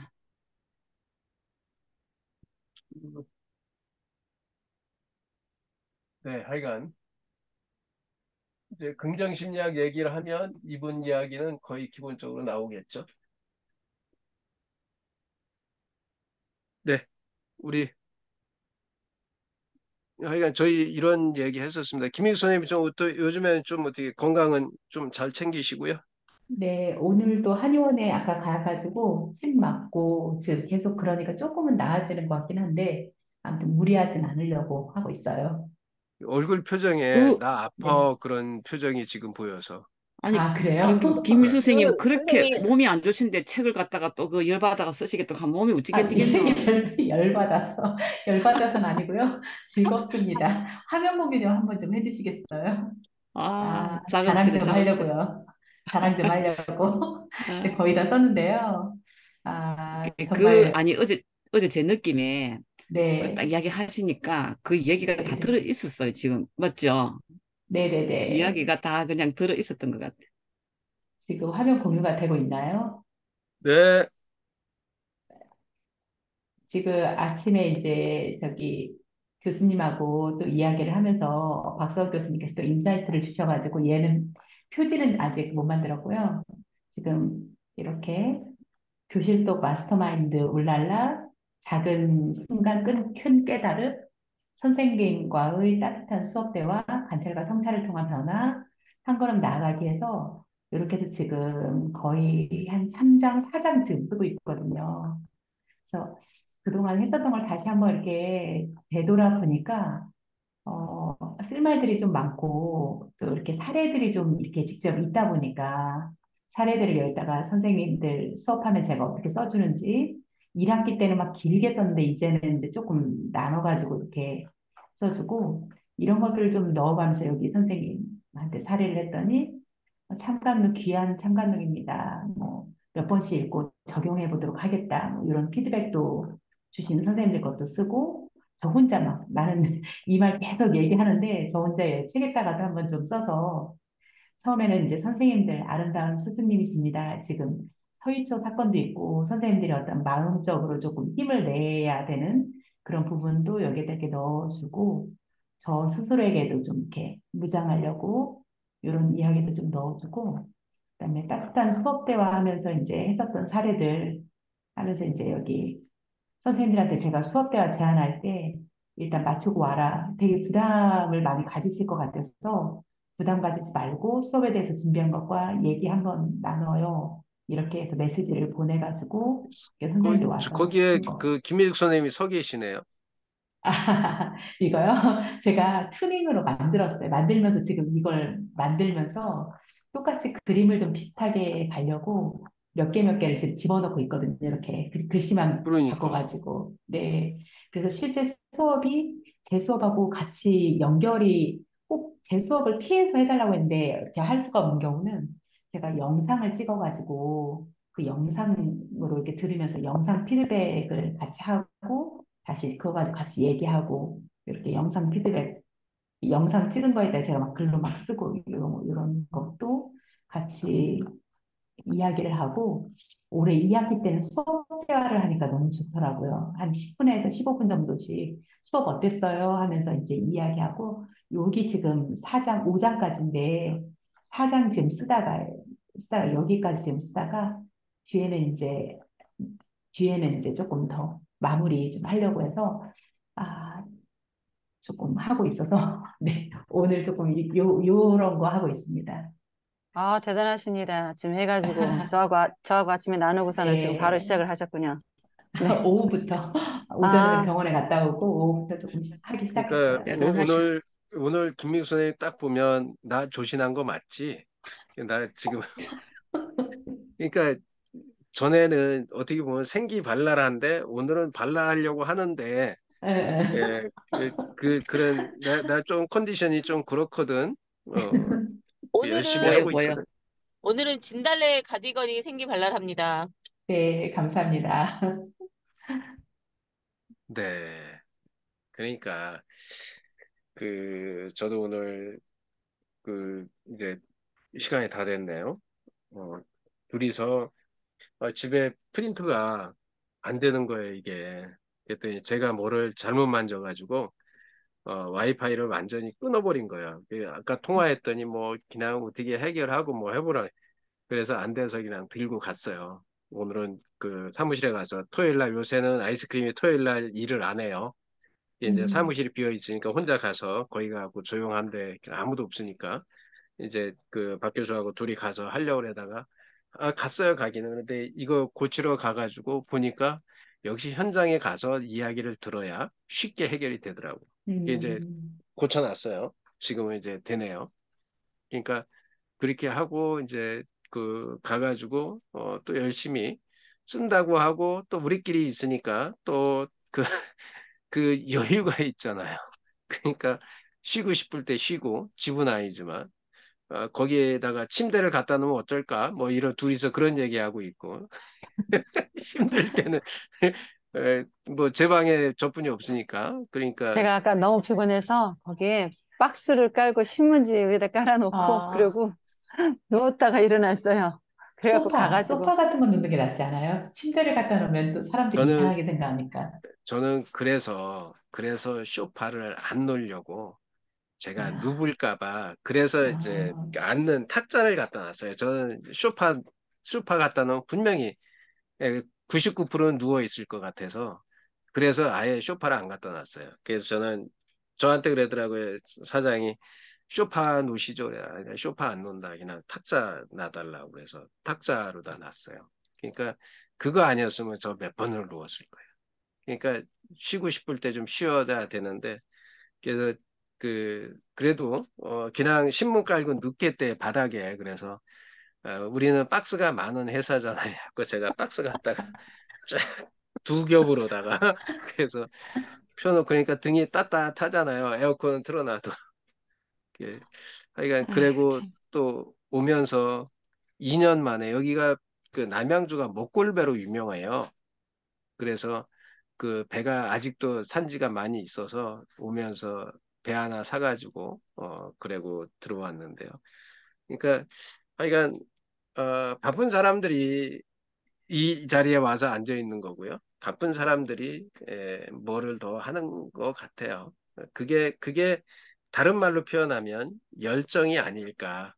S1: 네, 하여간, 이제 긍정 심리학 얘기를 하면 이분 이야기는 거의 기본적으로 나오겠죠. 네, 우리, 하여간 저희 이런 얘기 했었습니다. 김익 선생님 좀 또 요즘에는 좀 어떻게 건강은 좀 잘 챙기시고요.
S6: 네, 오늘도 한의원에 아까 가가지고 침 맞고 즉 계속 그러니까 조금은 나아지는 것 같긴 한데 아무튼 무리하진 않으려고 하고 있어요.
S1: 얼굴 표정에
S4: 그,
S1: 나
S6: 네.
S1: 아파 그런 표정이 지금 보여서.
S4: 아니,
S6: 아, 그래요?
S1: 네.
S4: 김미수 선생님은 그렇게
S2: 선생님,
S4: 몸이 안 좋으신데 책을 갖다가 또 그 열받아가 쓰시겠다 하면 몸이 어찌게
S6: 아,
S4: 뛰겠노?
S6: 열받아서 열받아서는 아니고요. 즐겁습니다. 화면 공유 좀 한번 좀 해주시겠어요?
S4: 아,
S6: 아, 자랑
S4: 자극되네,
S6: 좀
S4: 자극돼.
S6: 하려고요. 자랑 좀 하려고. 이제
S4: 아,
S6: 거의 다 썼는데요. 아, 정말,
S4: 아니, 어제 제 느낌에 그 딱
S6: 네,
S4: 이야기 하시니까 그 얘기가 다
S6: 네네.
S4: 들어 있었어요, 지금. 맞죠?
S6: 네네네.
S4: 이야기가 다 그냥 들어 있었던 것 같아요.
S6: 지금 화면 공유가 되고 있나요?
S1: 네,
S6: 지금 아침에 이제 저기 교수님하고 또 이야기를 하면서 박수원 교수님께서 또 인사이트를 주셔가지고 얘는 표지는 아직 못 만들었고요. 지금 이렇게 교실 속 마스터마인드 울랄라 작은 순간 큰 깨달음 선생님과의 따뜻한 수업대와 관찰과 성찰을 통한 변화 한 걸음 나아가기 해서 이렇게 해서 지금 거의 한 3장, 4장쯤 쓰고 있거든요. 그래서 그동안 했었던 걸 다시 한번 이렇게 되돌아보니까 쓸 말들이 좀 많고 또 이렇게 사례들이 좀 이렇게 직접 있다 보니까 사례들을 여기다가 선생님들 수업하면 제가 어떻게 써주는지 1학기 때는 막 길게 썼는데 이제는 이제 조금 나눠가지고 이렇게 써주고 이런 것들을 좀 넣어가면서 여기 선생님한테 사례를 했더니 참관록 귀한 참관록입니다. 뭐 몇 번씩 읽고 적용해 보도록 하겠다. 뭐 이런 피드백도 주시는 선생님들 것도 쓰고 저 혼자 막 나는 이 말 계속 얘기하는데 저 혼자 책에다가도 한번 좀 써서 처음에는 이제 선생님들 아름다운 스승님이십니다. 지금 서희초 사건도 있고 선생님들이 어떤 마음적으로 조금 힘을 내야 되는 그런 부분도 여기다 이렇게 넣어주고 저 스스로에게도 좀 이렇게 무장하려고 이런 이야기도 좀 넣어주고 그다음에 따뜻한 수업 대화 하면서 이제 했었던 사례들 하면서 이제 여기 선생님들한테 제가 수업 대화 제안할 때 일단 마치고 와라. 되게 부담을 많이 가지실 것 같아서 부담 가지지 말고 수업에 대해서 준비한 것과 얘기 한번 나눠요. 이렇게 해서 메시지를 보내가지고 선생님들 와서
S1: 거기에
S6: 한번
S1: 그 김민숙 선생님이 서 계시네요.
S6: 아, 이거요? 제가 투닝으로 만들었어요. 만들면서 지금 이걸 만들면서 똑같이 그림을 좀 비슷하게 가려고 몇 개를 지금 집어넣고 있거든요. 이렇게 글씨만
S1: 그러니까.
S6: 바꿔가지고. 네. 그래서 실제 수업이 제 수업하고 같이 연결이 꼭 제 수업을 피해서 해달라고 했는데 이렇게 할 수가 없는 경우는 제가 영상을 찍어가지고 그 영상으로 이렇게 들으면서 영상 피드백을 같이 하고 다시 그거 가지고 같이 얘기하고 이렇게 영상 피드백, 영상 찍은 거에 대해 제가 막 글로 막 쓰고 이런 것도 같이 이야기를 하고 올해 2학기 때는 수업 대화를 하니까 너무 좋더라고요. 한 10분에서 15분 정도씩 수업 어땠어요? 하면서 이제 이야기하고 여기 지금 4장, 5장까지인데 4장 지금 쓰다가 여기까지 지금 쓰다가 뒤에는 이제 뒤에는 이제 조금 더 마무리 좀 하려고 해서 아, 조금 하고 있어서 네, 오늘 조금 요런 거 하고 있습니다.
S7: 아, 대단하십니다. 지금 해가지고 저하고 아침에 나누고서는 지금 바로
S6: 예.
S7: 시작을 하셨군요. 네.
S6: 오후부터 오전에는
S7: 아,
S6: 병원에 갔다 오고 오후부터 조금 하기
S1: 그러니까
S6: 시작했어요.
S7: 대단하시네.
S1: 오늘 김민숙 선생님 딱 보면 나 조신한 거 맞지? 나 지금 그러니까 전에는 어떻게 보면 생기발랄한데 오늘은 발랄하려고 하는데
S6: 예, 예.
S1: 예, 그런 나 좀 컨디션이 좀 그렇거든. 어, 열심히
S3: 오늘은
S1: 하고
S7: 뭐요?
S1: 있거든.
S3: 오늘은 진달래 가디건이 생기발랄합니다.
S6: 네, 감사합니다.
S1: 네. 그러니까 저도 오늘 이제 시간이 다 됐네요. 어, 둘이서 집에 프린트가 안 되는 거예요, 이게. 그랬더니 제가 뭐를 잘못 만져가지고 와이파이를 완전히 끊어버린 거예요. 아까 통화했더니 뭐 그냥 어떻게 해결하고 뭐 해보라. 그래서 안 돼서 그냥 들고 갔어요. 오늘은 그 사무실에 가서 토요일 날 요새는 아이스크림이 토요일 날 일을 안 해요. 이제
S6: 음,
S1: 사무실이 비어 있으니까 혼자 가서 거기 가고 조용한데 아무도 없으니까 이제 그 박 교수하고 둘이 가서 하려고 그러다가 갔어요 가기는. 그런데 이거 고치러 가가지고 보니까 역시 현장에 가서 이야기를 들어야 쉽게 해결이 되더라고. 이게 이제
S6: 음,
S1: 고쳐놨어요. 지금은 이제 되네요. 그러니까 그렇게 하고 이제 가가지고 또 열심히 쓴다고 하고 또 우리끼리 있으니까 또 그 여유가 있잖아요. 그러니까 쉬고 싶을 때 쉬고 집은 아니지만 거기에다가 침대를 갖다 놓으면 어쩔까? 뭐 이런 둘이서 그런 얘기하고 있고 힘들 때는 뭐 제 방에 저뿐이 없으니까 그러니까
S7: 제가 아까 너무 피곤해서 거기에 박스를 깔고 신문지 위에다 깔아놓고
S6: 아,
S7: 그리고 누웠다가 일어났어요. 그래갖고 가가지고
S6: 소파 같은 거 놓는 게 낫지 않아요? 침대를 갖다 놓으면 또 사람들이
S1: 저는
S6: 이상하게 생각하니까.
S1: 그래서 쇼파를 안 놓으려고 제가
S6: 아,
S1: 누울까 봐 그래서 이제
S6: 아,
S1: 앉는 탁자를 갖다 놨어요. 저는 쇼파 갖다 놓으면 분명히 99%는 누워 있을 것 같아서 그래서 아예 쇼파를 안 갖다 놨어요. 그래서 저한테 그러더라고요. 사장이 쇼파 놓으시죠. 그래. 아니, 쇼파 안 놓는다. 그냥 탁자 놔달라고 그래서 탁자로다 놨어요. 그러니까 그거 아니었으면 저 몇 번을 누웠을 거예요. 그러니까 쉬고 싶을 때 좀 쉬어야 되는데 그래서 그래도 그냥 신문 깔고 눕게 때 바닥에 그래서 우리는 박스가 많은 회사잖아요. 그 제가 박스 갖다가 쫙 두 겹으로다가 그래서 펴놓고 그러니까 등이 따뜻하잖아요. 에어컨 틀어놔도. 예. 하여간
S4: 아,
S1: 그리고
S4: 참.
S1: 또 오면서 2년 만에 여기가 그 남양주가 먹골배로 유명해요. 그래서 그 배가 아직도 산지가 많이 있어서 오면서 배 하나 사가지고 그리고 들어왔는데요. 그러니까 하여간 바쁜 사람들이 이 자리에 와서 앉아 있는 거고요. 바쁜 사람들이 뭐를 더 하는 것 같아요. 그게 다른 말로 표현하면 열정이 아닐까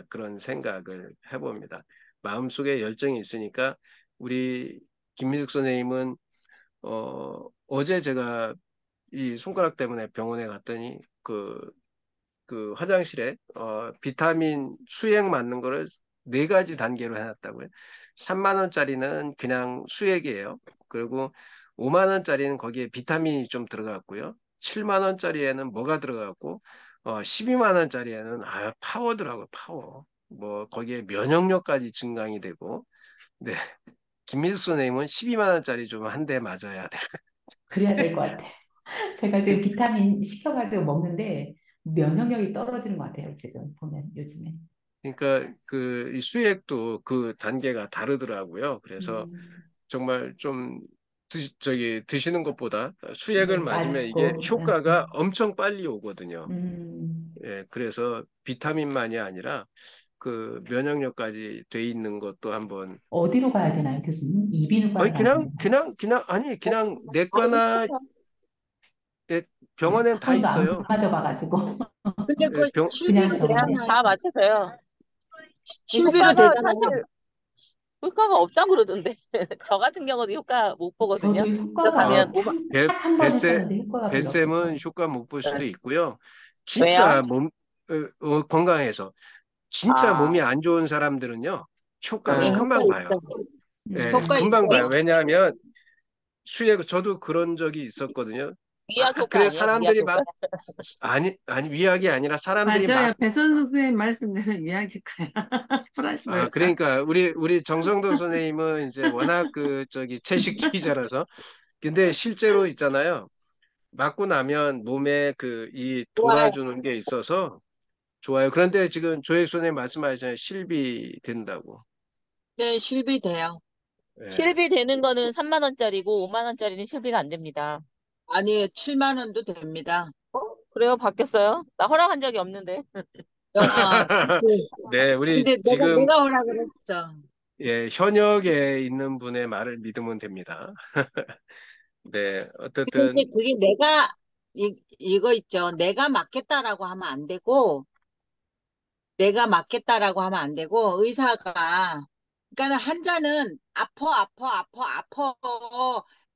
S1: 그런 생각을 해봅니다. 마음속에 열정이 있으니까 우리 김민숙 선생님은 어제 제가 이 손가락 때문에 병원에 갔더니 그 화장실에 비타민 수액 맞는 거를 네 가지 단계로 해놨다고요. 3만 원짜리는 그냥 수액이에요. 그리고 5만 원짜리는 거기에 비타민이 좀 들어갔고요. 7만 원짜리에는 뭐가 들어갔고 12만 원짜리에는 파워더라고요. 파워. 뭐 거기에 면역력까지 증강이 되고 네. 김민숙 선생님은 12만 원짜리 좀 한 대 맞아야 돼.
S6: 그래야 될 것 같아. 제가 지금 비타민 시켜가지고 먹는데 면역력이 떨어지는 것 같아요. 지금 보면 요즘에.
S1: 그러니까 이 수액도 그 단계가 다르더라고요. 그래서
S6: 음,
S1: 정말 좀 드시는 것보다 수액을
S6: 네,
S1: 맞으면 이게
S6: 맛있고,
S1: 효과가 엄청 빨리 오거든요.
S6: 음,
S1: 예, 그래서 비타민만이 아니라 그 면역력까지 돼 있는 것도 한번
S6: 어디로 가야 되나요, 교수님? 이비인후과로
S1: 아니
S6: 가야 되나요?
S1: 그냥
S2: 알고
S1: 내과나
S2: 싶어요.
S1: 병원엔
S6: 한
S1: 다
S6: 번도 안
S1: 있어요.
S6: 맞아봐가지고
S2: 근데
S1: 예,
S2: 그
S6: 그냥
S2: 실비로
S6: 병원에.
S2: 되잖아요.
S3: 다 맞춰져요. 근데
S2: 실비로
S3: 효과가
S2: 되잖아요.
S3: 사실 효과가 없다고 그러던데. 저 같은 경우도 효과 못 보거든요.
S6: 저도
S3: 그래서
S6: 효과가
S1: 아,
S3: 가면 5만,
S6: 딱 한 번 했었는데 효과가 별로
S1: 뱃샘은
S6: 없어서.
S1: 효과 못 볼 수도 있고요.
S3: 왜요?
S1: 진짜 건강해서 진짜
S3: 아,
S1: 몸이 안 좋은 사람들은요, 효과를
S2: 네, 효과
S1: 금방 봐요.
S2: 있어.
S1: 예,
S2: 효과
S6: 음,
S1: 금방 봐요.
S2: 있어요.
S1: 왜냐하면 저도 그런 적이 있었거든요.
S3: 위약 효과
S1: 그래,
S3: 아니에요? 위약
S1: 사람들이
S3: 효과?
S1: 아니, 위약이 아니라 사람들이
S5: 맞아요. 배선숙 선생님 말씀대로 이야기일 거야. 프라시 말까?
S1: 그러니까 우리 정성도 선생님은 이제 워낙 채식주의자라서 근데 실제로 있잖아요. 맞고 나면 몸에 이
S2: 좋아요.
S1: 돌아주는 게 있어서 좋아요. 그런데 지금 조혜 선생님 말씀하셨잖아요. 실비 된다고.
S2: 네, 실비 돼요.
S1: 예.
S3: 실비 되는 거는 3만 원짜리고 5만 원짜리는 실비가 안 됩니다.
S2: 아니, 7만 원도 됩니다.
S3: 그래요? 바뀌었어요? 나 허락한 적이 없는데.
S1: 네, 우리
S2: 근데
S1: 지금
S2: 내가 허락을 했어.
S1: 현역에 있는 분의 말을 믿으면 됩니다. 네,
S2: 근데
S1: 어쨌든
S2: 이제 그게 이거 있죠. 내가 맞겠다라고 하면 안 되고, 의사가, 그러니까 환자는 아파.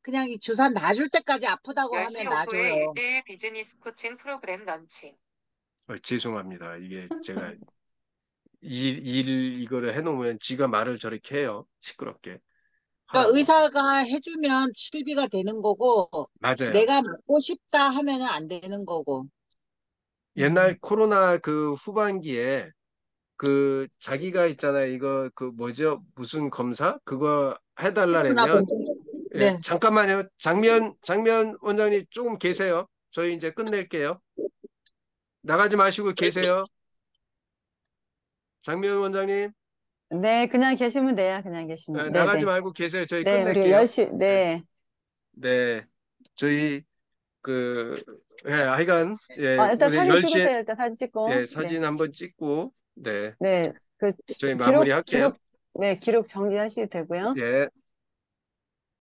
S2: 그냥 이 주사 놔줄 때까지 아프다고
S8: 10시
S2: 하면
S8: 5분에
S2: 놔줘요.
S8: 1대1 비즈니스 코칭 프로그램 런칭.
S1: 죄송합니다. 이게 제가 이거를 해놓으면 지가 말을 저렇게 해요. 시끄럽게
S2: 그러니까
S1: 하라고.
S2: 의사가 해주면 실비가 되는 거고,
S1: 맞아요.
S2: 내가 맞고 싶다 하면은 안 되는 거고.
S1: 옛날 코로나 그 후반기에 자기가 있잖아요. 이거 뭐죠? 무슨 검사? 그거
S2: 코로나
S1: 해달라면
S2: 검사.
S1: 예,
S2: 네.
S1: 잠깐만요. 장면 원장님 조금 계세요. 저희 이제 끝낼게요. 나가지 마시고 계세요. 장면 원장님,
S7: 네, 그냥 계시면 돼요. 그냥 계시면. 네,
S1: 나가지
S7: 네.
S1: 말고 계세요. 저희
S7: 네, 우리
S1: 끝낼게요.
S7: 10시,
S1: 네,
S7: 네.
S1: 네. 저희 하여간
S7: 일단
S1: 우리
S7: 사진
S1: 10시에
S7: 찍으세요. 일단 사진 찍고. 네.
S1: 사진 한번 찍고 네,
S7: 네. 그,
S1: 저희
S7: 기록,
S1: 마무리할게요.
S7: 기록, 네, 기록 정리하셔도 되고요.
S1: 예.